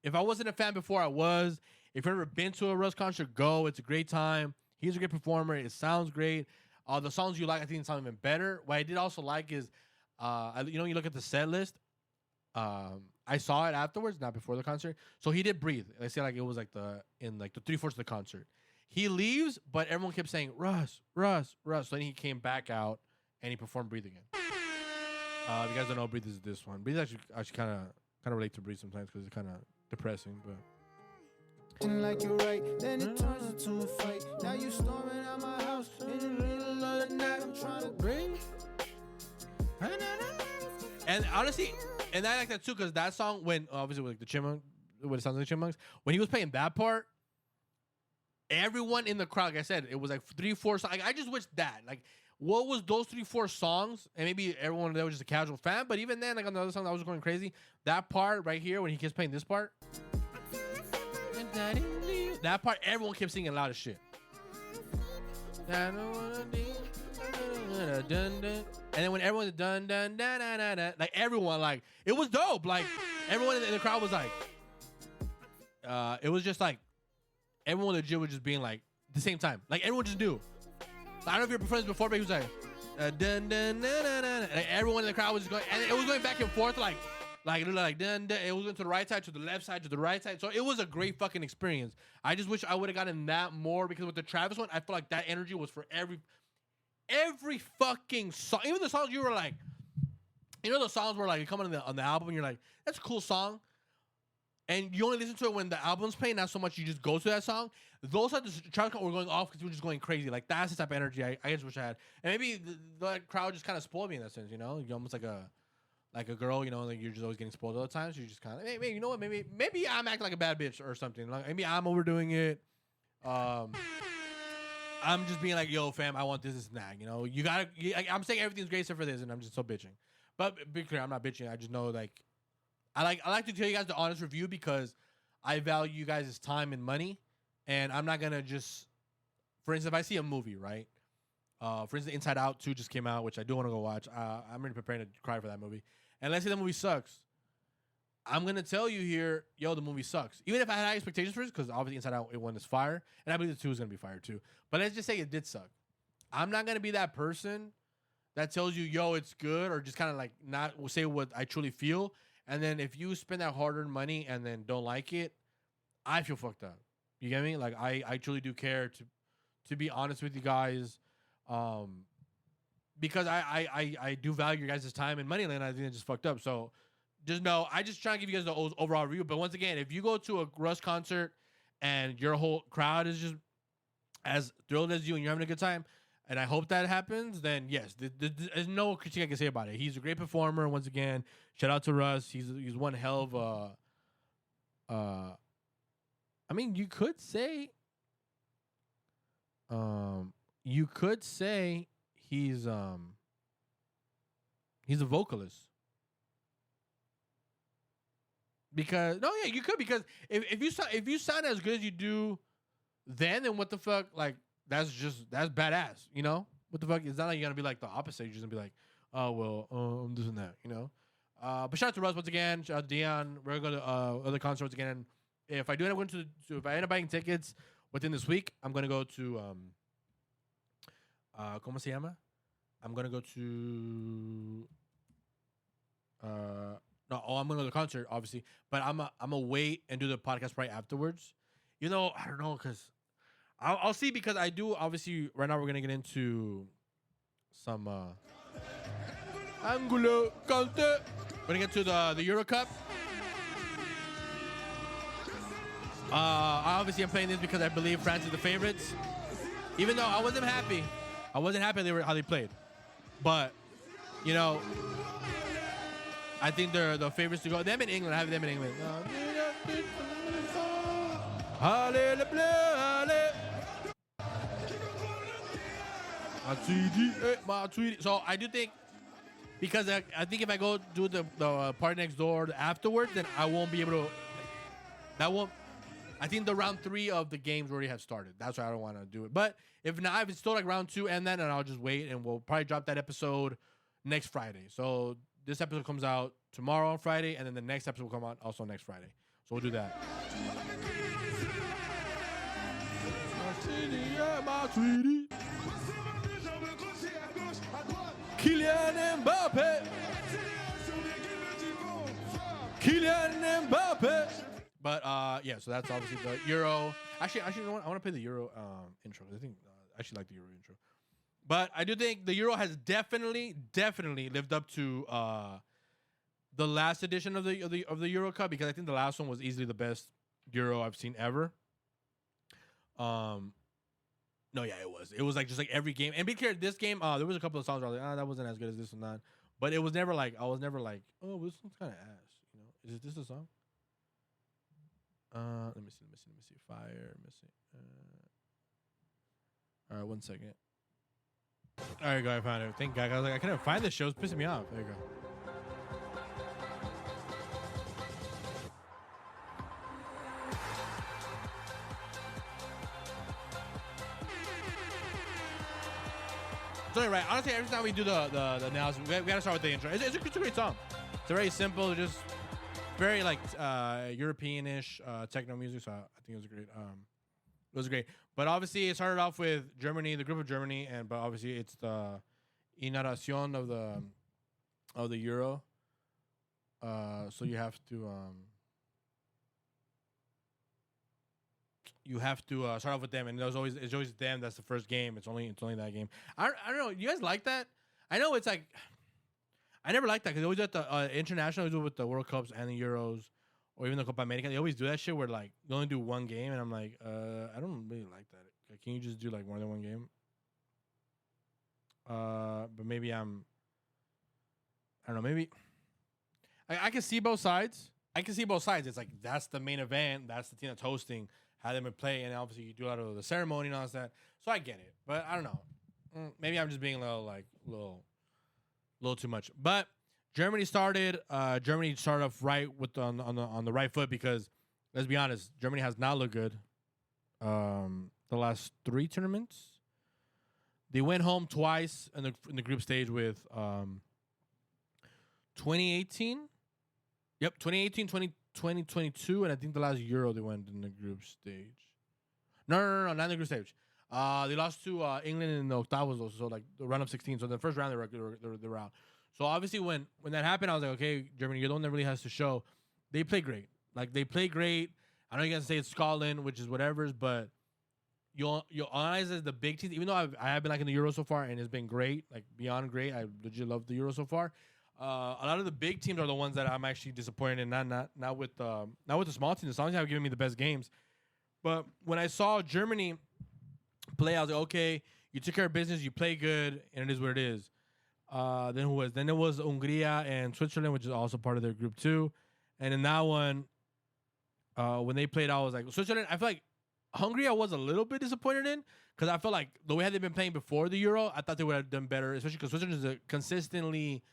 if I wasn't a fan before, I was. If you've ever been to a Russ concert, go. It's a great time. He's a great performer. It sounds great. The songs you like, I think, sound even better. What I did also like is, you know, you look at the set list. I saw it afterwards, not before the concert. So he did Breathe. I say like it was like in the 3/4 of the concert. He leaves, but everyone kept saying Russ, Russ, Russ. So then he came back out and he performed Breathe again. If you guys don't know, Breathe is this one. Breathe actually kind of relate to Breathe sometimes because it's kind of depressing, but. Like you're right, then it turns into a fight. Now you storming out my house in the middle of the night. I'm trying to breathe. And honestly, and I like that too, because that song, when obviously with like the Chipmunk, what it sounds like Chipmunks, when he was playing that part, everyone in the crowd, like I said, it was like 3-4 songs. Like, I just wish that, like, what was those 3-4 songs? And maybe everyone there was just a casual fan, but even then, like on the other song, I was going crazy. That part right here, when he keeps playing this part, that part, everyone kept singing loud as shit. And then when everyone's dun dun dun dun dun dun, like everyone, like it was dope. Like everyone in the crowd was like, it was just like everyone legit was just being like the same time. Like everyone just knew. I don't know if you're performing before, but he was like, dun dun dun dun dun. Like everyone in the crowd was just going, and it was going back and forth, like dun dun. It was going to the right side, to the left side, to the right side. So it was a great fucking experience. I just wish I would have gotten that more, because with the Travis one, I feel like that energy was for every fucking song. Even the songs you were like, you know, those songs where like you come on the album and you're like, that's a cool song, and you only listen to it when the album's playing, not so much you just go to that song. Those are the Travis were going off because we were just going crazy. Like that's the type of energy I just wish I had. And maybe the crowd just kind of spoiled me in that sense, you know. You're almost like a girl, you know, like you're just always getting spoiled all the time. So you just kind of, hey, maybe you know what, maybe I'm acting like a bad bitch or something. Like maybe I'm overdoing it. I'm just being like, yo, fam, I want this and that. You know, I'm saying everything's great except for this, and I'm just so bitching. But be clear, I'm not bitching. I just know, like, I like to tell you guys the honest review, because I value you guys' time and money, and I'm not gonna just, for instance, if I see a movie, right? For instance, Inside Out 2 just came out, which I do want to go watch. I'm already preparing to cry for that movie. And let's say the movie sucks. I'm going to tell you here, yo, the movie sucks. Even if I had high expectations for it, because obviously Inside Out 1 is fire, and I believe the 2 is going to be fire too. But let's just say it did suck. I'm not going to be that person that tells you, yo, it's good, or just kind of like not say what I truly feel. And then if you spend that hard-earned money and then don't like it, I feel fucked up. You get me? Like, I truly do care to be honest with you guys, because I do value your guys' time and money, and I think it's just fucked up. So just know, I just try to give you guys the overall review. But once again, if you go to a RUSS concert and your whole crowd is just as thrilled as you and you're having a good time, and I hope that happens, then yes, there's no critique I can say about it. He's a great performer. Once again, shout out to RUSS. He's one hell of I mean, you could say he's a vocalist. Because you could, because if you sound as good as you do then what the fuck, like that's badass, you know? What the fuck? It's not like you're gonna be like the opposite. You're just gonna be like, oh well, I'm this and that, you know? But shout out to RUSS once again, shout out to Dion. We're gonna go to other concerts again. And if I do end up going if I end up buying tickets within this week, I'm gonna go to ¿cómo se llama? I'm gonna go to I'm gonna go to the concert, obviously, but I'm gonna wait and do the podcast right afterwards. You know, I don't know, because I'll see, because I do, obviously, right now we're gonna get into some Angulo Conte. We're gonna get to the Euro Cup. I obviously am playing this because I believe France is the favorites, even though I wasn't happy how they played, but you know, I think they're the favorites to go. Them in England. I have them in England. So I do think, because I think if I go do the party next door afterwards, then I won't be able to. I think the round 3 of the games already have started. That's why I don't want to do it. But if not, if it's still like round 2 and then, and I'll just wait, and we'll probably drop that episode next Friday. So this episode comes out tomorrow on Friday, and then the next episode will come out also next Friday. So we'll do that. My sweetie. Kylian Mbappe. But yeah, so that's obviously the Euro. Actually, you know what? I want to play the Euro intro. I think I actually like the Euro intro. But I do think the Euro has definitely lived up to the last edition of the Euro Cup, because I think the last one was easily the best Euro I've seen ever. No, yeah, it was. It was like just like every game. And be clear, this game, there was a couple of songs where I was like, that wasn't as good as this one, that. But it was never like, I was never like, oh, this one's kind of ass. You know, is this a song? Let me see. Fire. Let me see. All right, 1 second. All right, go. I found it. Thank God. I was like, I couldn't find this show. It's pissing me off. There you go. So right. Honestly, every time we do the analysis, we gotta start with the intro. It's a great song. It's very simple, just very like European-ish techno music. So I think it was great. It was great. But obviously, it started off with Germany, the group of Germany, but obviously it's the inauguración of the Euro. So you have to start off with them, and it's always them. That's the first game. It's only that game. I don't know. You guys like that? I know it's like I never liked that because always at the international, always with the World Cups and the Euros, or even the Copa America, they always do that shit where like they only do one game, and I'm like, I don't really like that. Like, can you just do like more than one game? But maybe I don't know. Maybe I can see both sides. It's like that's the main event. That's the team that's hosting. How them play, and obviously you do a lot of the ceremony and all that. So I get it, but I don't know. Maybe I'm just being a little too much. But Germany started off right with on the right foot because let's be honest, Germany has not looked good. The last 3 tournaments, they went home twice in the group stage with 2018. Yep, 2018, 2022, and I think the last Euro they went in the group stage. No, not in the group stage. They lost to England in the octavos, so like the round of 16. So the first round they were out. So obviously when that happened, I was like, okay, Germany, you're the one that really has to show. They play great. Like they play great. I know you guys say it's Scotland, which is whatever's, but you'll analyze as the big teams. Even though I have been liking the Euro so far and it's been great, like beyond great. I legit love the Euro so far. A lot of the big teams are the ones that I'm actually disappointed in. Not with the small teams. The small teams have given me the best games. But when I saw Germany play, I was like, okay, you took care of business, you play good, and it is what it is. Then who was? Then it was Hungary and Switzerland, which is also part of their group too. And in that one, when they played, I was like, Switzerland. I feel like Hungary I was a little bit disappointed in because I felt like the way they've been playing before the Euro, I thought they would have done better, especially because Switzerland is consistently.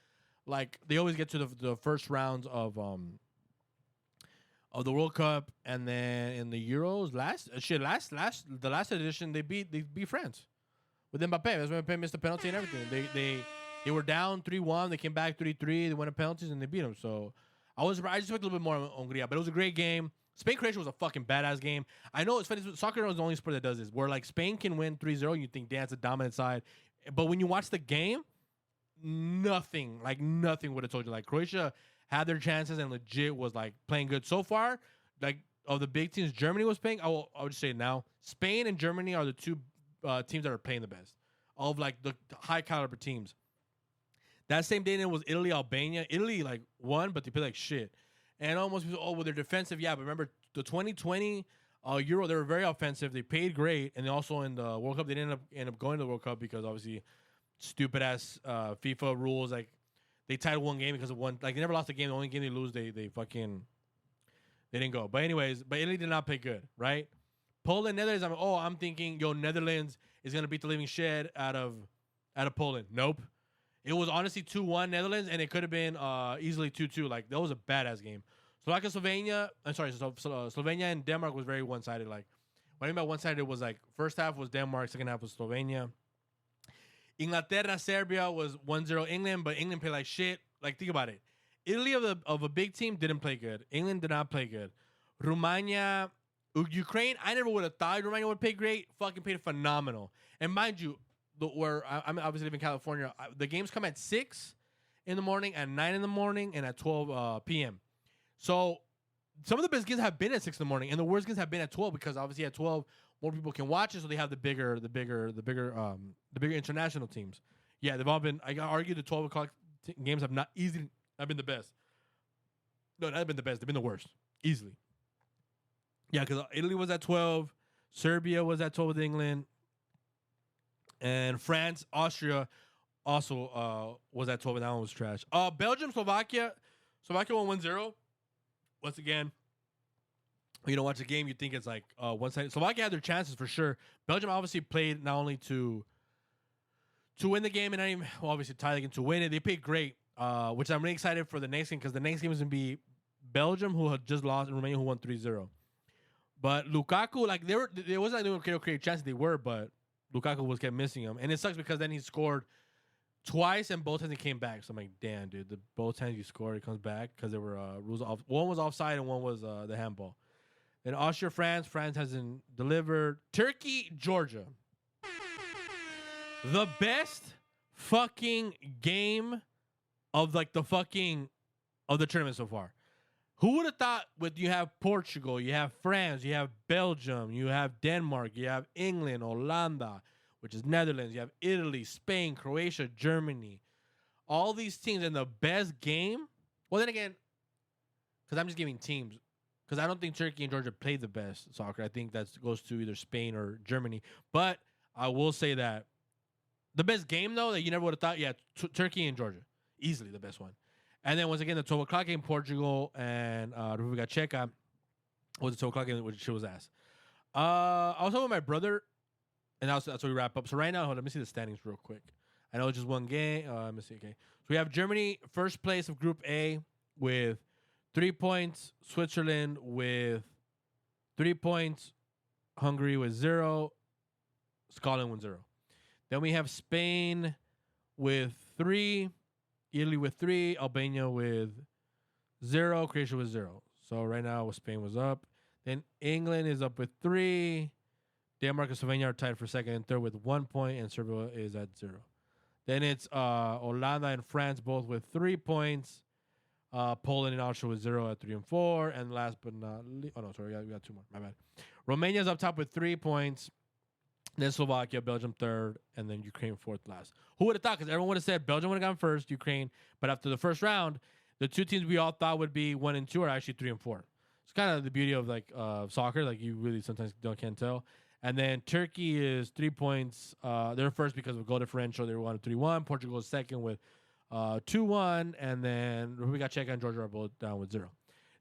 Like they always get to the first rounds of the World Cup, and then in the Euros the last edition they beat France with Mbappe. That's when Mbappe missed the penalty and everything. They were down 3-1, they came back 3-3, they went to penalties and they beat them. So I just expected a little bit more on Hungary, but it was a great game. Spain-Croatia was a fucking badass game. I know it's funny. Soccer is the only sport that does this, where like Spain can win 3-0, you think that's a dominant side, but when you watch the game. Nothing would have told you. Like Croatia had their chances and legit was like playing good so far. Like of the big teams, Germany was playing. I would just say now, Spain and Germany are the two teams that are playing the best of like the high caliber teams. That same day, it was Italy, Albania. Italy like won, but they played like shit. And almost people, well, they're defensive. Yeah, but remember the 2020 Euro, they were very offensive. They played great, and they also in the World Cup, they didn't end up going to the World Cup because obviously. Stupid ass FIFA rules, like they tied one game because of one. Like they never lost a game. The only game they lose, they didn't go. But anyways, Italy did not play good, right? Poland, Netherlands. I'm thinking, Netherlands is gonna beat the living shit out of Poland. Nope. It was honestly 2-1 Netherlands, and it could have been easily 2-2. Like that was a badass game. Slovenia and Denmark was very one sided. Like what I mean by one sided was like first half was Denmark, second half was Slovenia. Inglaterra, Serbia was 1-0 England, but England played like shit. Like, think about it. Italy of a big team didn't play good. England did not play good. Romania, Ukraine, I never would have thought Romania would play great. Fucking played phenomenal. And mind you, where I'm obviously live in California, the games come at 6 in the morning, at 9 in the morning, and at 12 p.m. So some of the best games have been at 6 in the morning, and the worst games have been at 12 because obviously at 12 more people can watch it, so they have the bigger international teams. Yeah, they've all been. I argue the 12 o'clock games have not been the best. No, not been the best. They've been the worst, easily. Yeah, because Italy was at 12, Serbia was at 12 with England, and France, Austria also was at 12, and that one was trash. Belgium, Slovakia won 1-0. Once again. You don't watch the game, you think it's like one-sided. Slovakia had their chances for sure. Belgium obviously played not only to win the game and not even obviously tie the game to win it. They played great, which I'm really excited for the next game because the next game is going to be Belgium, who had just lost, and Romania, who won 3-0. But Lukaku, like it wasn't like they were create chances. They were, but Lukaku was kept missing him, and it sucks because then he scored twice and both times he came back. So I'm like, damn, dude, both times you scored, it comes back because there were rules off. One was offside and one was the handball. Then Austria, France hasn't delivered. Turkey, Georgia, the best fucking game of like the tournament so far. Who would have thought with you have Portugal, you have France, you have Belgium, you have Denmark, you have England, Holanda, which is Netherlands, you have Italy, Spain, Croatia, Germany. All these teams in the best game. Well, then again, because I'm just giving teams. Because I don't think Turkey and Georgia played the best soccer. I think that goes to either Spain or Germany. But I will say that the best game, though, that you never would have thought, yeah, Turkey and Georgia. Easily the best one. And then once again, the 12 o'clock game, Portugal and Republika Czech was the 12 o'clock game, which was ass. I was talking with my brother, and that's where we wrap up. So right now, hold on, let me see the standings real quick. I know it's just one game. Let me see. Okay, so we have Germany first place of Group A with 3 points. Switzerland with 3 points. Hungary with 0. Scotland with 0. Then we have Spain with 3. Italy with 3, Albania with 0, Croatia with 0. So right now, Spain was up. Then England is up with 3. Denmark and Slovenia are tied for second and third with 1 point, and Serbia is at 0. Then it's Holanda and France both with 3 points. Poland and Austria with 0 at 3 and 4. And last but not least, we got 2 more. My bad. Romania's up top with 3 points. Then Slovakia, Belgium third, and then Ukraine fourth last. Who would have thought? Because everyone would have said Belgium would have gone first, Ukraine. But after the first round, the two teams we all thought would be 1 and 2 are actually 3 and 4. It's kind of the beauty of like soccer. Like you really sometimes can't tell. And then Turkey is 3 points. They're first because of goal differential. They won 3-1. Portugal is second with 2-1, and then we got Czech and Georgia are both down with 0.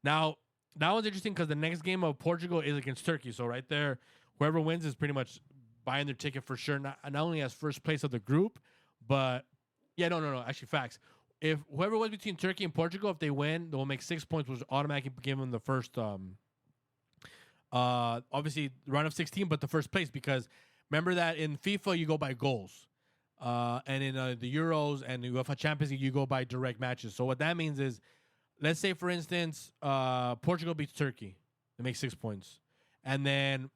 Now that one's interesting because the next game of Portugal is against Turkey. So right there, whoever wins is pretty much buying their ticket for sure, not only as first place of the group, but no. Actually, facts. If whoever wins between Turkey and Portugal, if they win, they'll make 6 points, which automatically give them the first, obviously round of 16, but the first place because remember that in FIFA you go by goals, and in the Euros and the UEFA Champions League you go by direct matches. So what that means is, let's say for instance, Portugal beats Turkey, they make 6 points, and then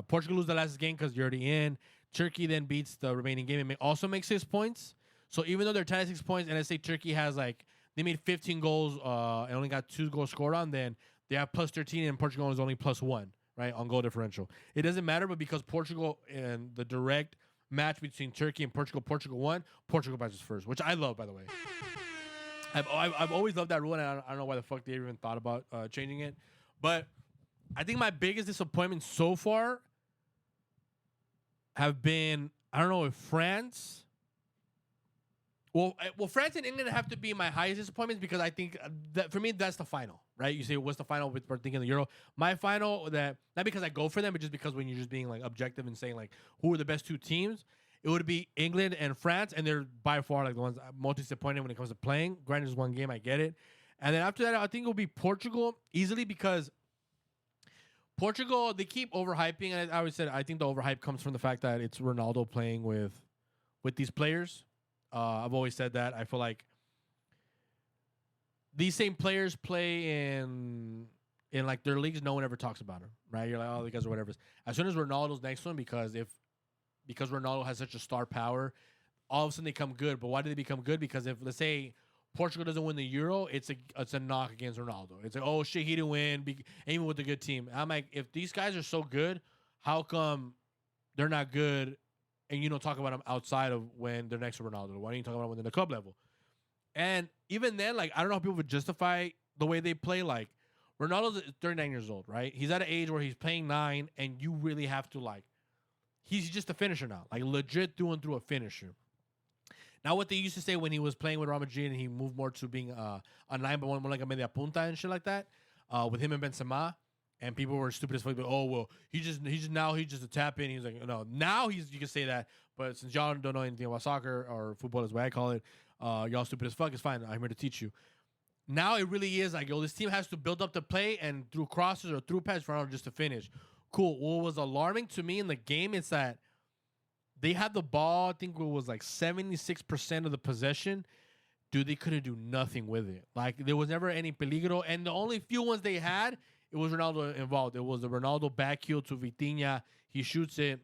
Portugal lose the last game because you're already in. Turkey then beats the remaining game and also makes 6 points. So even though they're tied at 6 points, and let's say Turkey has they made 15 goals and only got 2 goals scored on, then they have plus 13 and Portugal is only plus 1, right, on goal differential. It doesn't matter, but because Portugal and the direct match between Turkey and Portugal won, Portugal passes first, which I love, by the way. I've always loved that rule, and I don't know why the fuck they even thought about changing it. But I think my biggest disappointment so far have been, I don't know if France. Well, France and England have to be my highest disappointments because I think that for me that's the final, right? You say what's the final with thinking the Euro? My final, that not because I go for them, but just because when you're just being like objective and saying like who are the best 2 teams, it would be England and France, and they're by far like the ones I'm most disappointed when it comes to playing. Granted, it's one game, I get it, and then after that, I think it will be Portugal easily because Portugal, they keep overhyping, and I always said I think the overhype comes from the fact that it's Ronaldo playing with these players. I've always said that. I feel like these same players play in like their leagues. No one ever talks about them, right? You're like, oh, the guys or whatever. As soon as Ronaldo's next to him, because Ronaldo has such a star power, all of a sudden they become good. But why do they become good? Because if let's say Portugal doesn't win the Euro, it's a knock against Ronaldo. It's like, oh shit, he didn't win, even with a good team. I'm like, if these guys are so good, how come they're not good? And you don't talk about them outside of when they're next to Ronaldo. Why don't you talk about them when they're in the club level? And even then, like, I don't know how people would justify the way they play. Like, Ronaldo's 39 years old, right? He's at an age where he's playing 9, and you really have to, like, he's just a finisher now. Like, legit through and through a finisher. Now, what they used to say when he was playing with Real Madrid and he moved more to being a 9, but more like a media punta and shit like that, with him and Benzema. And people were stupid as fuck. But, oh, well, he's just a tap in. He's like, no, now you can say that. But since y'all don't know anything about soccer or football is the way I call it, y'all stupid as fuck. It's fine. I'm here to teach you. Now it really is like, yo, this team has to build up the play and through crosses or through passes for Ronaldo just to finish. Cool. What was alarming to me in the game is that they had the ball. I think it was like 76% of the possession. Dude, they couldn't do nothing with it. Like, there was never any peligro. And the only few ones they had, it was Ronaldo involved. It was the Ronaldo back heel to Vitinha. He shoots it.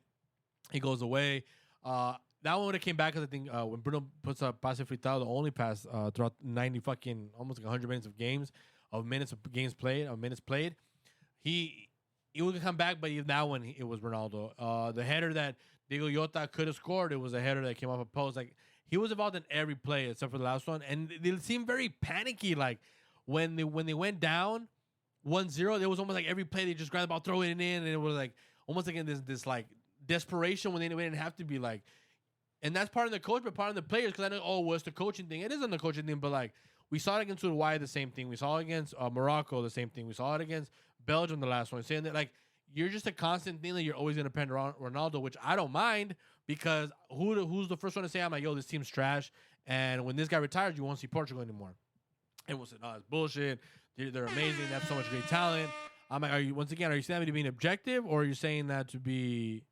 He goes away. That one when it came back, because I think when Bruno puts up passe fritado, the only pass throughout 90 fucking, almost like 100 minutes of games, minutes played, he would come back, but even that one, it was Ronaldo. The header that Diego Jota could have scored, it was a header that came off a post. Like, he was involved in every play except for the last one, and they seemed very panicky. Like, when they went down 1-0, it was almost like every play they just grabbed the ball, throw it in, and it was like almost like in this like desperation when they didn't have to be like. And that's part of the coach, but part of the players, because I know, well, it's the coaching thing. It isn't the coaching thing, but like we saw it against Uruguay, the same thing. We saw it against Morocco, the same thing. We saw it against Belgium, the last one. Saying that like you're just a constant thing that you're always going to depend on Ronaldo, which I don't mind, because who's the first one to say, I'm like, yo, this team's trash, and when this guy retires, you won't see Portugal anymore. And we'll say, no, it's bullshit. They're amazing. They have so much great talent. I'm like, are you saying that to be objective, or are you saying that to be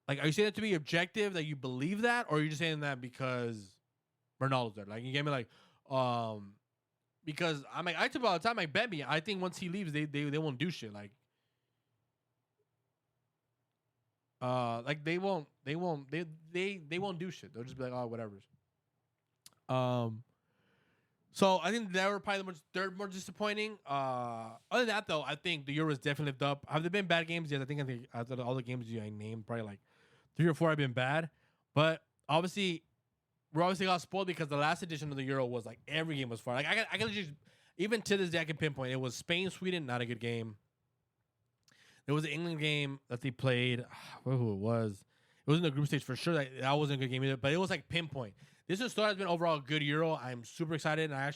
like, are you saying that to be objective, that you believe that, or are you just saying that because Ronaldo's there? Like, you get me? Like, because I'm like, I tell all the time, like, bet me, I think once he leaves, they won't do shit. Like they won't do shit. They'll just be like, oh, whatever. So I think that were probably the third more disappointing. Other than that, though, I think the Euros definitely lived up. Have there been bad games? Yes, I think out of all the games I named, probably like 3 or 4 have been bad. But obviously, we're obviously got spoiled because the last edition of the Euro was like every game was fun. Like I can just, even to this day I can pinpoint it was Spain, Sweden, not a good game. There was an England game that they played. Who it was? It was in the group stage for sure. That wasn't a good game either. But it was like pinpoint. This still has been overall a good Euro. I'm super excited, and I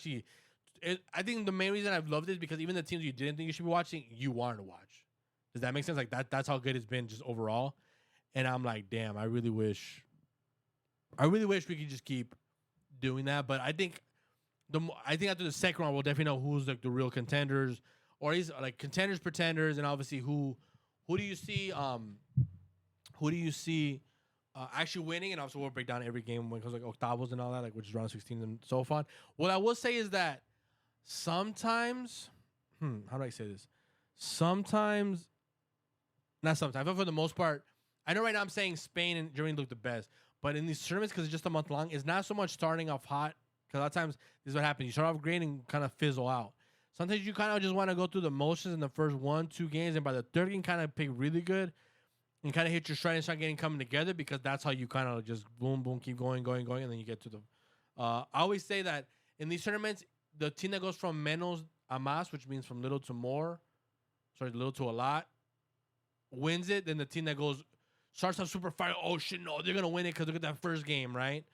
think the main reason I've loved it is because even the teams you didn't think you should be watching, you wanted to watch. Does that make sense? Like that's how good it's been just overall. And I'm like, damn, I really wish we could just keep doing that. But I think after the second round, we'll definitely know who's like the real contenders, or he's like contenders, pretenders, and obviously who do you see actually winning. And obviously we'll break down every game when it comes like octavos and all that, like which is round 16 and so fun. What I will say is that sometimes, how do I say this? Not sometimes, but for the most part, I know right now I'm saying Spain and Germany look the best, but in these tournaments, because it's just a month long, it's not so much starting off hot, because a lot of times this is what happens. You start off great and kind of fizzle out. Sometimes you kind of just want to go through the motions in the first 1-2 games, and by the third game, kind of pick really good and kind of hit your stride and start coming together, because that's how you kind of just boom, boom, keep going, and then you get to the... I always say that in these tournaments, the team that goes from menos a más, which means from little to little to a lot, wins it. Then the team that starts off super fire, oh shit, no, they're going to win it because look at that first game, right?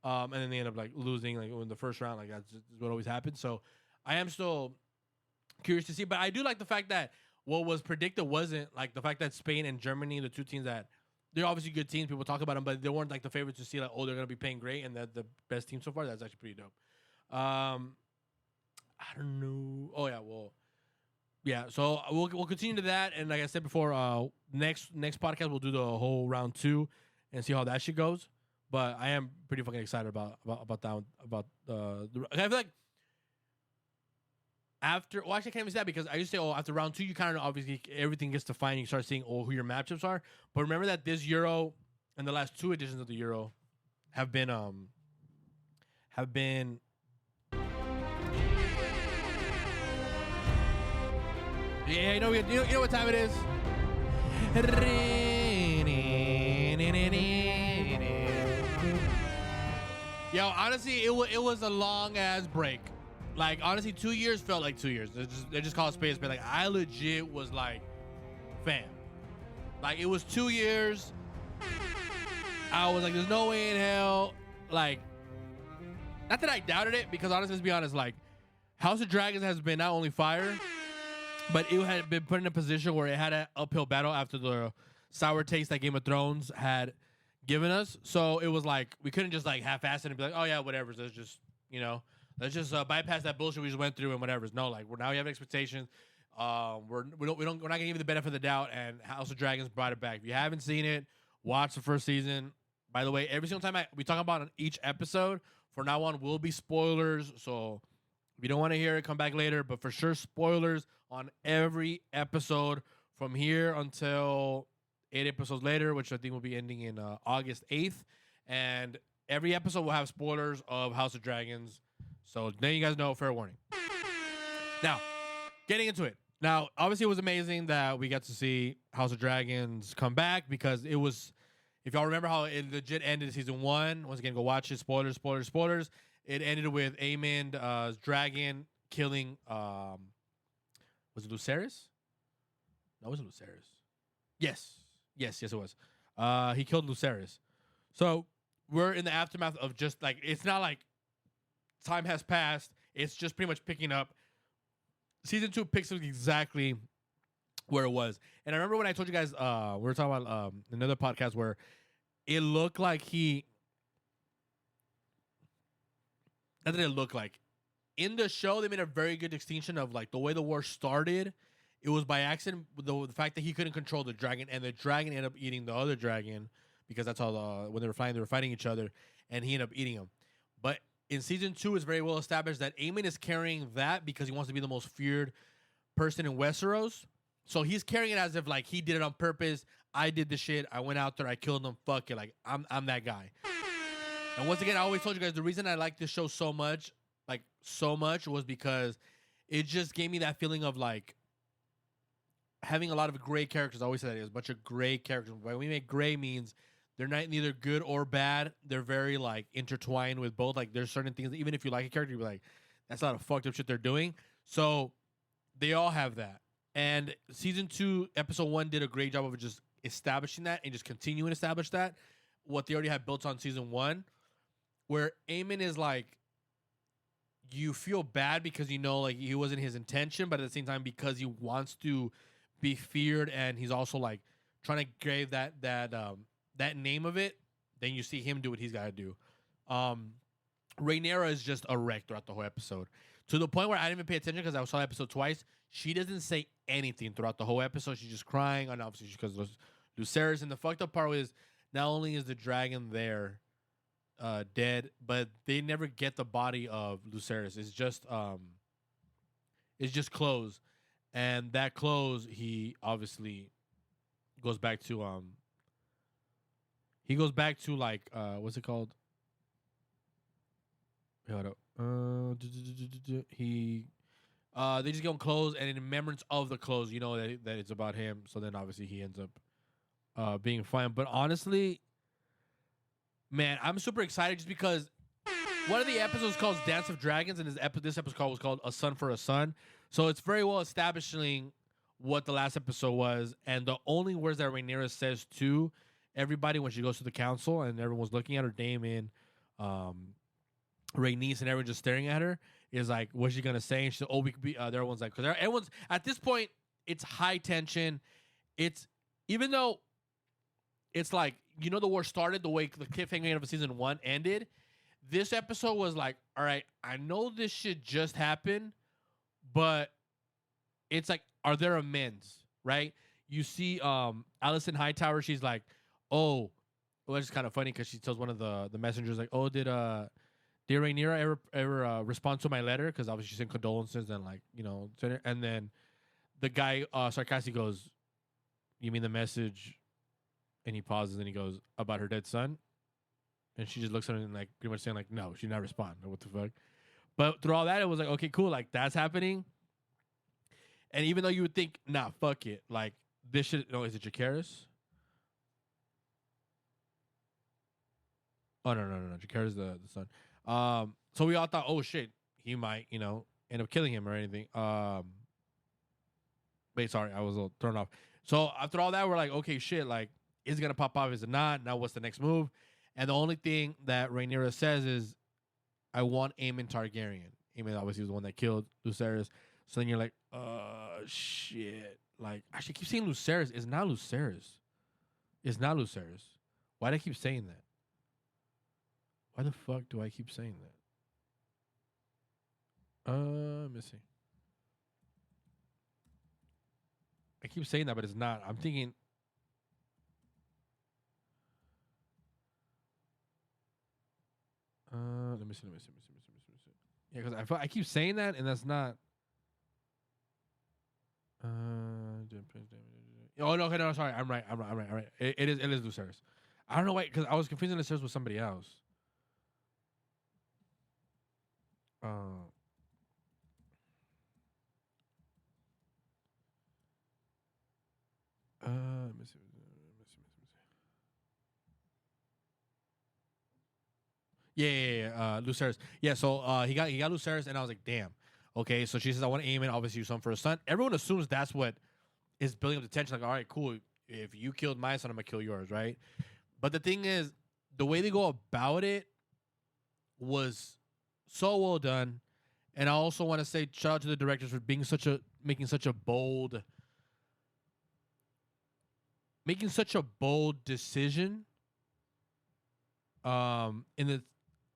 And then they end up like losing like in the first round. Like that's what always happens. So I am still curious to see, but I do like the fact that what was predicted wasn't like the fact that Spain and Germany, the two teams that they're obviously good teams. People talk about them, but they weren't like the favorites to see like, oh, they're going to be playing great and that the best team so far. That's actually pretty dope. I don't know. Oh yeah. Well, yeah. So we'll continue to that. And like I said before, next podcast, we'll do the whole round 2 and see how that shit goes. But I am pretty fucking excited about that. I feel like after, well, actually, I can't even say that because I used to say, oh, after round 2, you kind of obviously everything gets defined. You start seeing, oh, who your matchups are. But remember that this Euro and the last 2 editions of the Euro have been. Yeah, you know what time it is. Yo, honestly, it was a long ass break. Like, honestly, 2 years felt like 2 years. They just call it space. But like, I legit was like, fam. Like, it was 2 years. I was like, there's no way in hell. Like, not that I doubted it, because honestly, let's be honest, like, House of Dragons has been not only fire, but it had been put in a position where it had an uphill battle after the sour taste that Game of Thrones had given us. So it was like, we couldn't just like half-ass it and be like, oh yeah, whatever. So it's just, Let's just bypass that bullshit we just went through and whatever. No, like now we have expectations. We're not gonna give you the benefit of the doubt. And House of Dragons brought it back. If you haven't seen it, watch the first season. By the way, every single time we talk about each episode, from now on will be spoilers. So if you don't want to hear it, come back later. But for sure, spoilers on every episode from here until 8 episodes later, which I think will be ending in August 8th. And every episode will have spoilers of House of Dragons. So then you guys know, fair warning. Now, getting into it. Now, obviously, it was amazing that we got to see House of Dragons come back because it was, if y'all remember how it legit ended season 1, once again, go watch it. Spoilers, spoilers, spoilers. It ended with Aemond's dragon killing, was it Lucerys? No, it wasn't Lucerys. Yes, it was. He killed Lucerys. So we're in the aftermath of just like, it's not like time has passed. It's just pretty much picking up. Season 2 picks up exactly where it was. And I remember when I told you guys, we were talking about another podcast where it looked like that didn't look like. In the show, they made a very good distinction of like the way the war started. It was by accident, the fact that he couldn't control the dragon, and the dragon ended up eating the other dragon because that's how when they were fighting each other, and he ended up eating him. But in season 2, it's very well established that Aemond is carrying that because he wants to be the most feared person in Westeros. So he's carrying it as if like he did it on purpose. I did the shit. I went out there. I killed him. Fuck it. Like I'm that guy. And once again, I always told you guys the reason I like this show so much, was because it just gave me that feeling of like having a lot of gray characters. I always say that there's a bunch of gray characters. When we make gray means they're not neither good or bad. They're very like intertwined with both. Like there's certain things, even if you like a character, you're like, that's not a fucked up shit they're doing. So they all have that. And season 2, episode 1 did a great job of just establishing that and just continuing to establish that. What they already had built on season 1, where Aemond is like, you feel bad because you know like he wasn't his intention, but at the same time because he wants to be feared and he's also like trying to grave that name of it. Then you see him do what he's got to do. Rhaenyra is just a wreck throughout the whole episode, to the point where I didn't even pay attention because I saw the episode twice. She doesn't say anything throughout the whole episode. She's just crying, and obviously because of Lucerys. And the fucked up part is not only is the dragon there dead, but they never get the body of Lucerys. It's just clothes, and that clothes he obviously goes back to like what's it called? Hold up. They just give him clothes, and in remembrance of the clothes, you know that it's about him. So then obviously he ends up being fine. But honestly, man, I'm super excited just because one of the episodes called Dance of Dragons, and this episode was called A Son for a Son. So it's very well establishing what the last episode was, and the only words that Rhaenyra says to everybody when she goes to the council and everyone's looking at her, Daemon, Rhaenys, and everyone just staring at her, is like, what's she gonna say? And she's like, oh, we could be. Everyone's like, because everyone's at this point, it's high tension. It's even though it's like, you know, the war started the way the cliffhanger of season 1 ended. This episode was like, all right, I know this shit just happened, but it's like, are there amends? Right? You see, Alicent Hightower. She's like, oh, well, it's kind of funny because she tells one of the messengers like, oh, did Rhaenyra ever respond to my letter? Because obviously she sent condolences and like, you know, and then the guy sarcastically goes, you mean the message? And he pauses and he goes, about her dead son? And she just looks at him and like pretty much saying like, no, she did not respond. Like, what the fuck? But through all that, it was like, okay, cool, like that's happening. And even though you would think, nah, fuck it, like this shit. No, is it Jacaerys? Oh no, Jacaerys the son. So we all thought, oh shit, he might, you know, end up killing him or anything. Wait, sorry, I was a little thrown off. So after all that, we're like, okay, shit, like, is it gonna pop off? Is it not? Now what's the next move? And the only thing that Rhaenyra says is, I want Aemon Targaryen. Aemon obviously was the one that killed Lucerys. So then you're like, shit. Like, I should keep saying Lucerys. It's not Lucerys. It's not Lucerys. Why do I keep saying that? Why the fuck do I keep saying that? Let me see. I keep saying that, but it's not. I'm thinking. Let me see. Yeah, because I keep saying that, and that's not. Oh no! Okay, no, sorry. I'm right. It is Lucerys. I don't know why, because I was confusing Lucerys with somebody else. Let me see. Yeah. Lucerys. Yeah, so he got Lucerys, and I was like, damn. Okay, so she says, I want to aim it. Obviously, you son for a son. Everyone assumes that's what is building up the tension. Like, all right, cool. If you killed my son, I'm gonna kill yours, right? But the thing is, the way they go about it was so well done. And I also want to say shout out to the directors for making such a bold decision. In the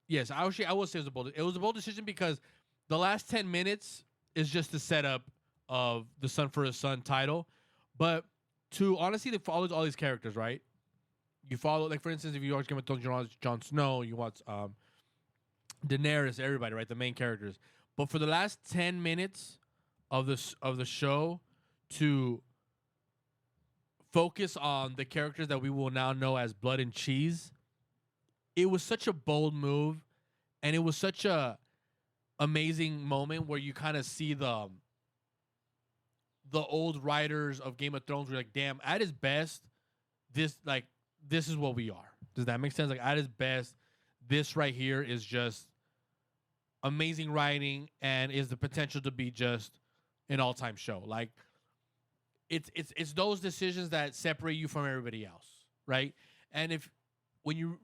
yes, I will say it was a bold decision because the last 10 minutes is just the setup of the Son for a Son title, but to honestly, they follow all these characters, right? You follow, like, for instance, if you watch Game of Thrones, you watch Jon Snow, you watch Daenerys, everybody, right? The main characters. But for the last 10 minutes of the show to focus on the characters that we will now know as Blood and Cheese, it was such a bold move, and it was such a amazing moment where you kind of see the old writers of Game of Thrones were like, damn, at his best, this is what we are. Does that make sense? Like, at his best, this right here is just amazing writing and is the potential to be just an all-time show. Like, it's those decisions that separate you from everybody else, right? And if when you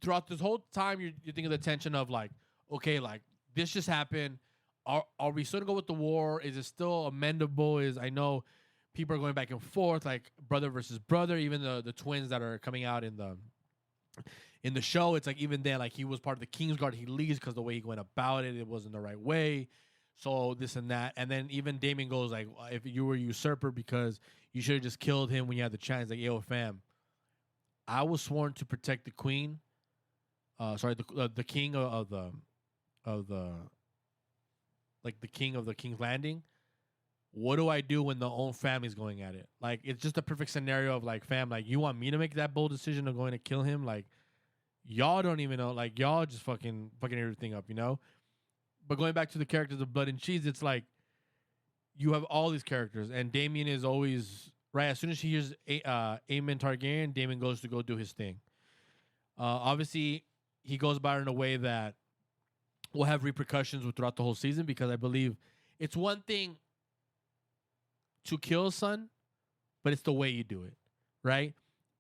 throughout this whole time you're thinking the tension of like, okay, like this just happened. Are we still gonna go with the war? Is it still amendable? I know people are going back and forth, like brother versus brother. Even the twins that are coming out in the show, it's like even then, like he was part of the Kingsguard. He leaves because the way he went about it wasn't the right way. So this and that, and then even Damien goes like, if you were a usurper, because you should have just killed him when you had the chance. Like, yo, fam, I was sworn to protect the queen. The king of the like the king of the King's Landing. What do I do when the own family's going at it? Like, it's just a perfect scenario of like, fam, like, you want me to make that bold decision of going to kill him? Like, y'all don't even know. Like, y'all just fucking everything up, you know? But going back to the characters of Blood and Cheese, it's like you have all these characters, and Damien is always right. As soon as he hears Aemon Targaryen, Damien goes to go do his thing. Obviously, he goes about it in a way that will have repercussions throughout the whole season, because I believe it's one thing to kill a son, but it's the way you do it, right?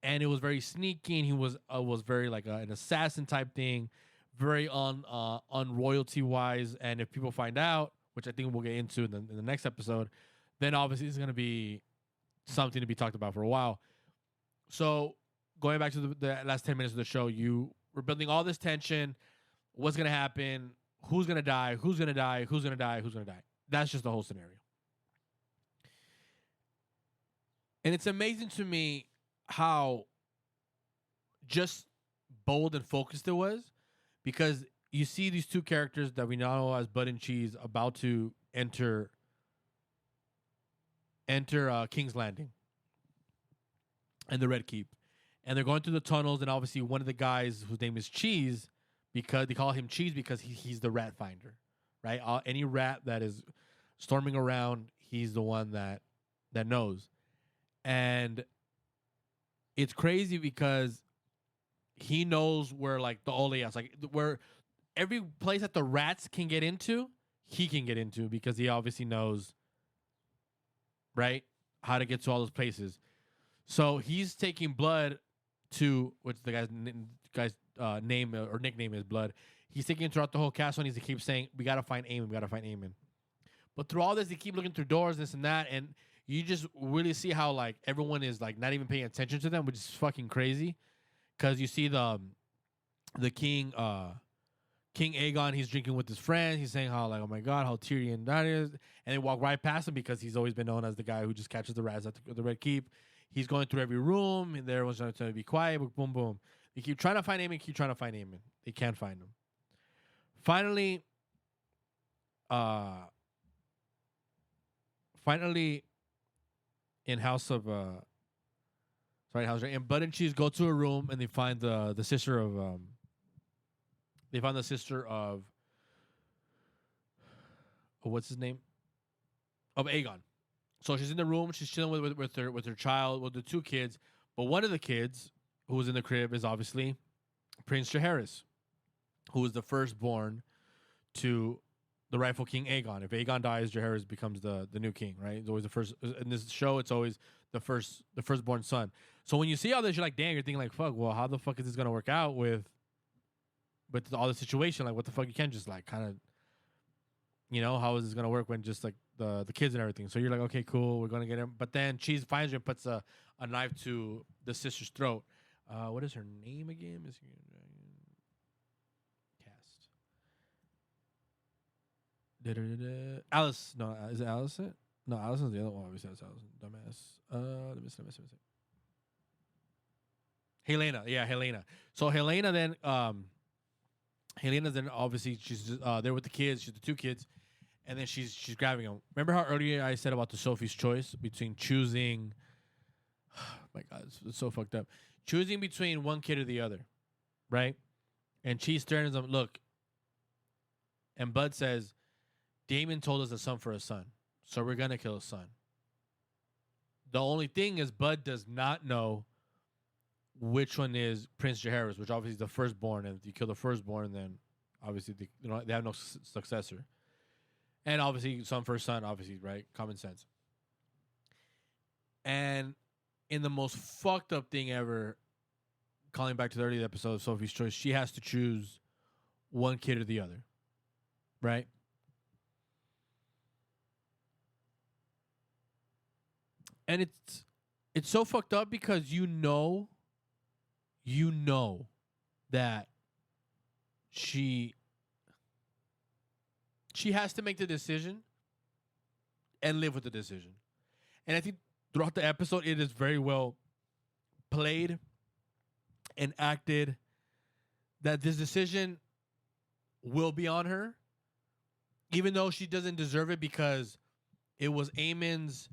And it was very sneaky, and he was very like an assassin type thing, very on royalty wise. And if people find out, which I think we'll get into in the next episode, then obviously it's going to be something to be talked about for a while. So going back to the last 10 minutes of the show, you were building all this tension. What's going to happen? Who's going to die? Who's going to die? Who's going to die? Who's going to die? That's just the whole scenario. And it's amazing to me how just bold and focused it was, because you see these two characters that we now know as Blood and Cheese about to enter King's Landing and the Red Keep. And they're going through the tunnels, and obviously one of the guys whose name is Cheese, because they call him Cheese because he's the rat finder, right? Any rat that is storming around, he's the one that knows. And it's crazy because he knows where, like, the Oleas, like, where every place that the rats can get into, he can get into, because he obviously knows, right, how to get to all those places. So he's taking Blood to, which the guy's name or nickname is Blood. He's taking him throughout the whole castle, and he keeps saying, we got to find Aemon, we got to find Aemon. But through all this, they keep looking through doors, this and that, and you just really see how, like, everyone is, like, not even paying attention to them, which is fucking crazy. Because you see the king King Aegon, he's drinking with his friends. He's saying how, like, oh my God, how Tyrion that is. And they walk right past him because he's always been known as the guy who just catches the rats at the Red Keep. He's going through every room, and everyone's trying to be quiet. But boom, boom. They keep trying to find Aemon, keep trying to find Aemon. They can't find him. Finally, in House of and Bud and Cheese go to a room and they find the sister of what's his name? Of Aegon. So she's in the room, she's chilling with her child, with the two kids, but one of the kids who was in the crib is obviously Prince Jaehaerys, who is the firstborn to the rightful King Aegon. If Aegon dies, Jaehaerys becomes the new king, right? It's always the first in this show. It's always the firstborn son. So when you see all this, you're like, damn, you're thinking like, fuck. Well, how the fuck is this gonna work out with all the situation? Like, what the fuck? You can't just like kind of, how is this gonna work when just like the kids and everything? So you're like, okay, cool, we're gonna get him. But then Cheese finds her and puts a knife to the sister's throat. What is her name again? Alice. No, is it Alice? No, Alison's the other one. Obviously, that's Alison. Dumbass. Let me see. Helena. Yeah, Helena. So Helena's then obviously she's there with the kids. She's the two kids, and then she's grabbing them. Remember how earlier I said about the Sophie's choice between choosing? Oh my God, it's so fucked up. Choosing between one kid or the other, right? And Cheese turns them. Look, and Bud says, Daemon told us a son for a son, so we're going to kill a son. The only thing is Bud does not know which one is Prince Jaehaerys, which obviously is the firstborn, and if you kill the firstborn, then obviously they have no successor. And obviously, son for a son, obviously, right? Common sense. And in the most fucked up thing ever, calling back to the earlier episode of Sophie's Choice, she has to choose one kid or the other, right? And it's so fucked up because you know that she has to make the decision and live with the decision. And I think throughout the episode, it is very well played and acted that this decision will be on her, even though she doesn't deserve it, because it was Aemon's.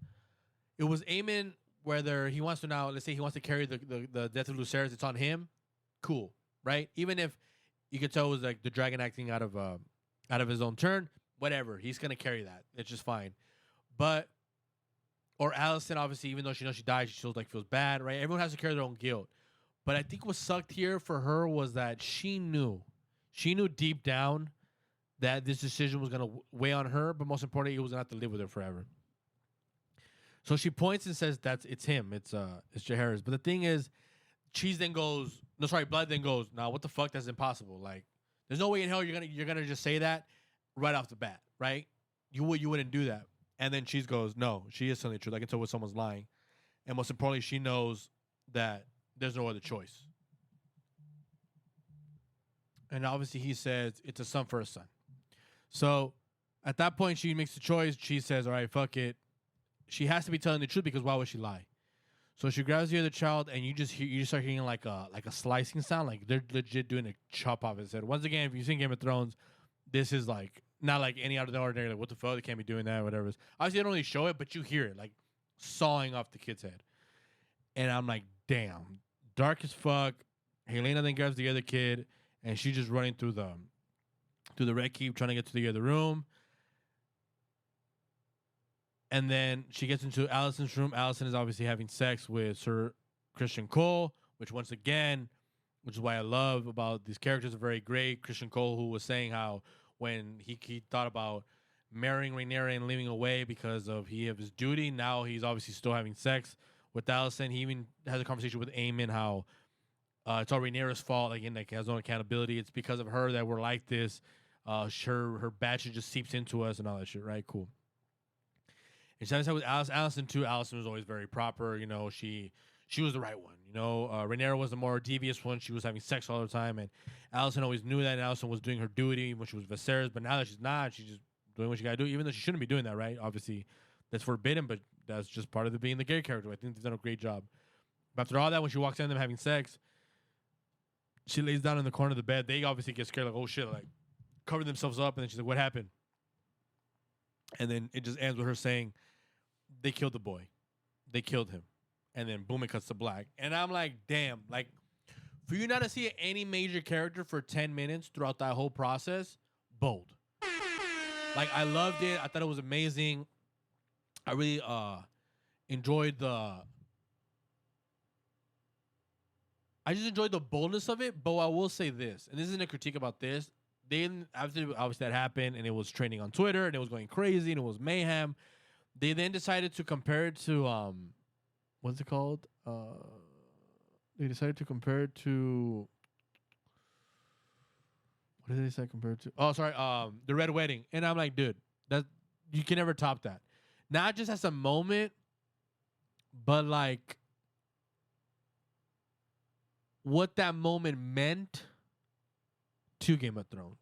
It was Aemon, whether he wants to now, let's say he wants to carry the death of Lucerys, it's on him. Cool, right? Even if you could tell it was like the dragon acting out of his own turn, whatever. He's going to carry that. It's just fine. Or Alicent, obviously, even though she knows she died, she still like feels bad, right? Everyone has to carry their own guilt. But I think what sucked here for her was that she knew deep down that this decision was going to weigh on her, but most importantly, he was going to have to live with her forever. So she points and says it's him. It's Jaehaerys. But the thing is, Blood then goes, nah, what the fuck? That's impossible. Like, there's no way in hell you're gonna just say that right off the bat, right? You wouldn't do that. And then Cheese goes, no, she is telling the truth. I can tell when someone's lying. And most importantly, she knows that there's no other choice. And obviously he says it's a son for a son. So at that point, she makes the choice. She says, all right, fuck it. She has to be telling the truth because why would she lie? So she grabs the other child, and you start hearing like a slicing sound, like they're legit doing a chop off his head. Once again, if you've seen Game of Thrones, this is like not like any out of the ordinary. Like, what the fuck? They can't be doing that. Whatever. Obviously, they don't really show it, but you hear it like sawing off the kid's head. And I'm like, damn, dark as fuck. Helena then grabs the other kid, and she's just running through the Red Keep, trying to get to the other room. And then she gets into Alicent's room. Alicent is obviously having sex with Sir Christian Cole, which is why I love about these characters are very great. Christian Cole, who was saying how when he thought about marrying Rhaenyra and leaving away because of his duty, now he's obviously still having sex with Alicent. He even has a conversation with Aemon how it's all Rhaenyra's fault. Like, he has no accountability. It's because of her that we're like this. Her bad shit just seeps into us and all that shit, right? Cool. And she had with Alicent too. Alicent was always very proper. She she was the right one. You know, Rhaenyra was the more devious one. She was having sex all the time, and Allison always knew that. And Allison was doing her duty when she was Viserys, but now that she's not, she's just doing what she gotta do, even though she shouldn't be doing that, right? Obviously, that's forbidden, but that's just part of the being the gay character. I think they've done a great job. But after all that, when she walks in them having sex, she lays down in the corner of the bed. They obviously get scared, like, oh shit, like cover themselves up, and then she's like, what happened? And then it just ends with her saying, they killed the boy. They killed him. And then boom, it cuts to black. And I'm like, damn, like, for you not to see any major character for 10 minutes throughout that whole process, bold. Like, I loved it. I thought it was amazing. I really enjoyed the boldness of it. But I will say this, and this isn't a critique about this. Then, after obviously that happened, and it was trending on Twitter, and it was going crazy, and it was mayhem, they then decided to compare it to, what's it called? They decided to compare it to, what did they say compare it to? Oh, sorry, the Red Wedding. And I'm like, dude, that you can never top that. Not just as a moment, but like what that moment meant to Game of Thrones.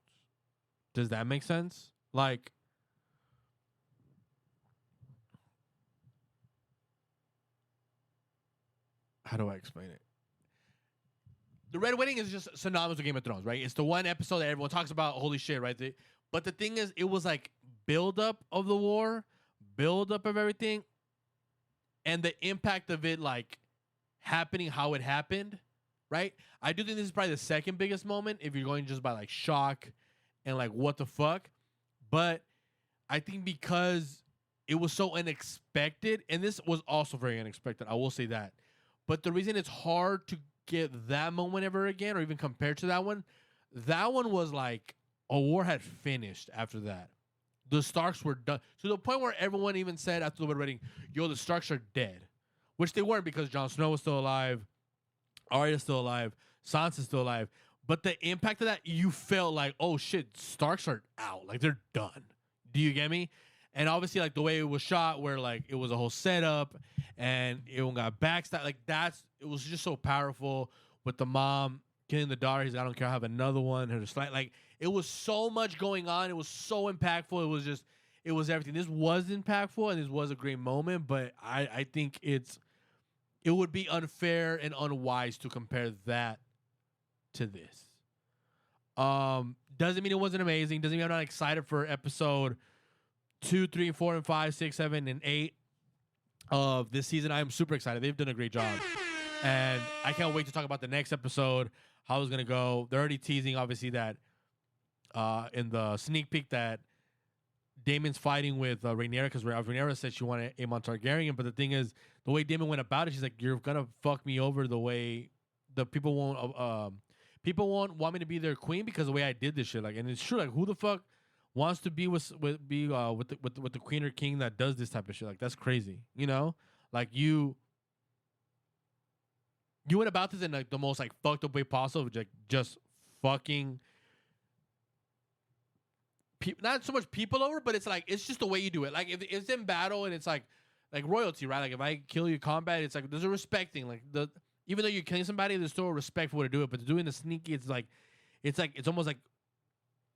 Does that make sense? Like, how do I explain it? The Red Wedding is just synonymous with Game of Thrones, right? It's the one episode that everyone talks about. Holy shit, right? But the thing is, it was like build up of the war, build up of everything, and the impact of it, like happening how it happened, right? I do think this is probably the second biggest moment if you're going just by like shock and like what the fuck. But I think because it was so unexpected, and this was also very unexpected, I will say that. But the reason it's hard to get that moment ever again, or even compared to that one was like a war had finished after that. The Starks were done. To the point where everyone even said after the Red Wedding, yo, the Starks are dead. Which they weren't, because Jon Snow was still alive, Arya's still alive, Sansa's still alive. But the impact of that, you felt like, oh shit, Starks are out. Like, they're done. Do you get me? And obviously, like, the way it was shot, where, like, it was a whole setup, and everyone got backstabbed. Like, it was just so powerful with the mom killing the daughter. He's like, I don't care, I'll have another one. Her just like, it was so much going on. It was so impactful. It was everything. This was impactful, and this was a great moment, but I think it would be unfair and unwise to compare that to this. Doesn't mean it wasn't amazing. Doesn't mean I'm not excited for episode 2, 3, 4, and 5, 6, 7, and 8 of this season. I am super excited. They've done a great job. And I can't wait to talk about the next episode, how it's going to go. They're already teasing, obviously, that in the sneak peek that Daemon's fighting with Rhaenyra, because Rhaenyra said she wanted Aemon Targaryen. But the thing is, the way Daemon went about it, she's like, you're going to fuck me over the way the people won't want me to be their queen because of the way I did this shit. Like, and it's true. Like, who the fuck wants to be with the queen or king that does this type of shit? Like, that's crazy, you know? Like, you went about this in like the most like fucked up way possible, like just fucking not so much people over, but it's like it's just the way you do it. Like, if it's in battle and it's like royalty, right? Like, if I kill you in combat, it's like there's a respect thing. Like, even though you're killing somebody, there's still a respect for way to do it. But to do it in the sneaky, it's almost like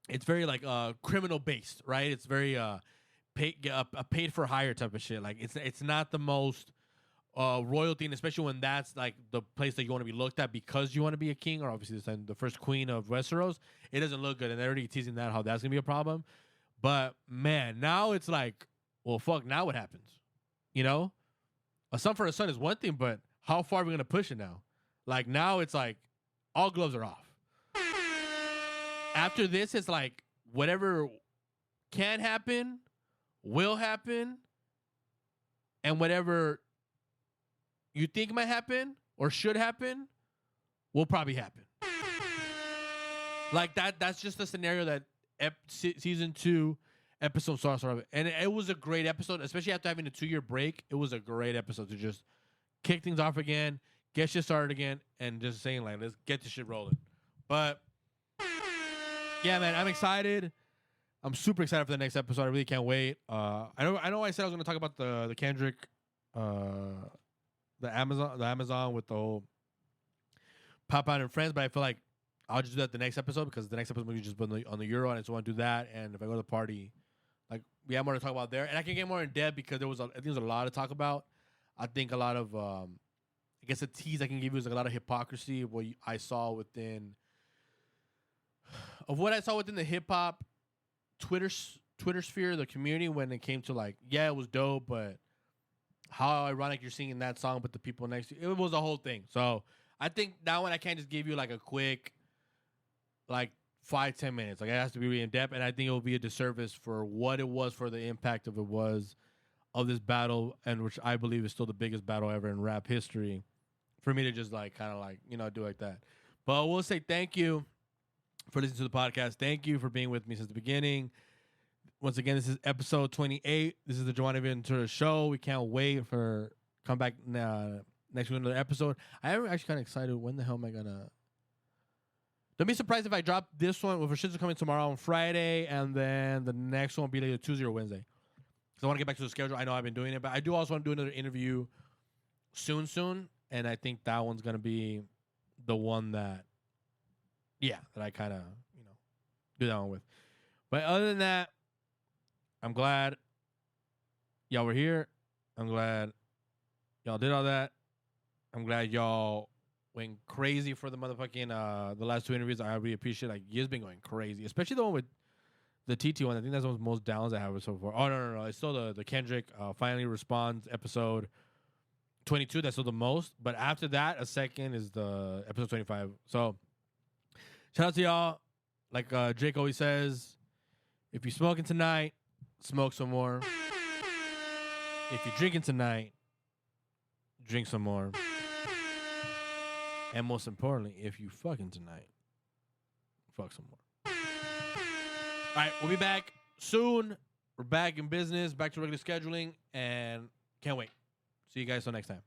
it's very like criminal based, right? It's very paid for hire type of shit. Like, it's not the most royalty, and especially when that's like the place that you want to be looked at because you want to be a king, or obviously this time the first queen of Westeros. It doesn't look good, and they're already teasing that how that's gonna be a problem. But man, now it's like, well, fuck. Now what happens? You know, a son for a son is one thing, but how far are we gonna push it now? Like, now it's like all gloves are off. After this, it's like whatever can happen, will happen, and whatever you think might happen or should happen will probably happen. Like, that's just the scenario that season 2 episode starts off. And it was a great episode, especially after having a 2-year break. It was a great episode to just kick things off again, get shit started again, and just saying, like, let's get this shit rolling. But yeah, man, I'm excited. I'm super excited for the next episode. I really can't wait. I know I said I was going to talk about the Kendrick the Amazon with the whole Pop Out and Friends, but I feel like I'll just do that the next episode because the next episode we just put on the Euro, and I just want to do that. And if I go to the party, like we have more to talk about there, and I can get more in depth because I think there's a lot to talk about. I think a lot of I guess a tease I can give you is like a lot of hypocrisy of what I saw within the hip hop Twitter sphere, the community, when it came to like, yeah, it was dope, but how ironic you're singing that song, but the people next to you, it was a whole thing. So I think that one I can't just give you like a quick, like 5-10 minutes. Like it has to be really in depth, and I think it will be a disservice for what it was, for the impact of this battle, and which I believe is still the biggest battle ever in rap history. For me to just like kind of like do like that, but we'll say thank you for listening to the podcast. Thank you for being with me since the beginning. Once again, this is episode 28. This is the Jovany Ventura Show. We can't wait for come back next week another episode. I am actually kind of excited. When the hell am I gonna? Don't be surprised if I drop this one. Well, for shits are coming tomorrow on Friday, and then the next one will be like Tuesday or Wednesday. Because I want to get back to the schedule. I know I've been doing it, but I do also want to do another interview soon. And I think that one's gonna be the one that I kind of do that one with. But other than that, I'm glad y'all were here. I'm glad y'all did all that. I'm glad y'all went crazy for the motherfucking the last two interviews. I really appreciate it. Like, you've been going crazy, especially the one with the TT one. I think that's one of the most downs I have so far. Oh no, it's still the Kendrick finally responds episode 22. That's still the most. But after that, a second is the episode 25. So shout out to y'all. Like Jake always says, if you're smoking tonight, smoke some more. If you're drinking tonight, drink some more. And most importantly, if you fucking tonight, fuck some more. All right, we'll be back soon. We're back in business, back to regular scheduling, and can't wait. See you guys till next time.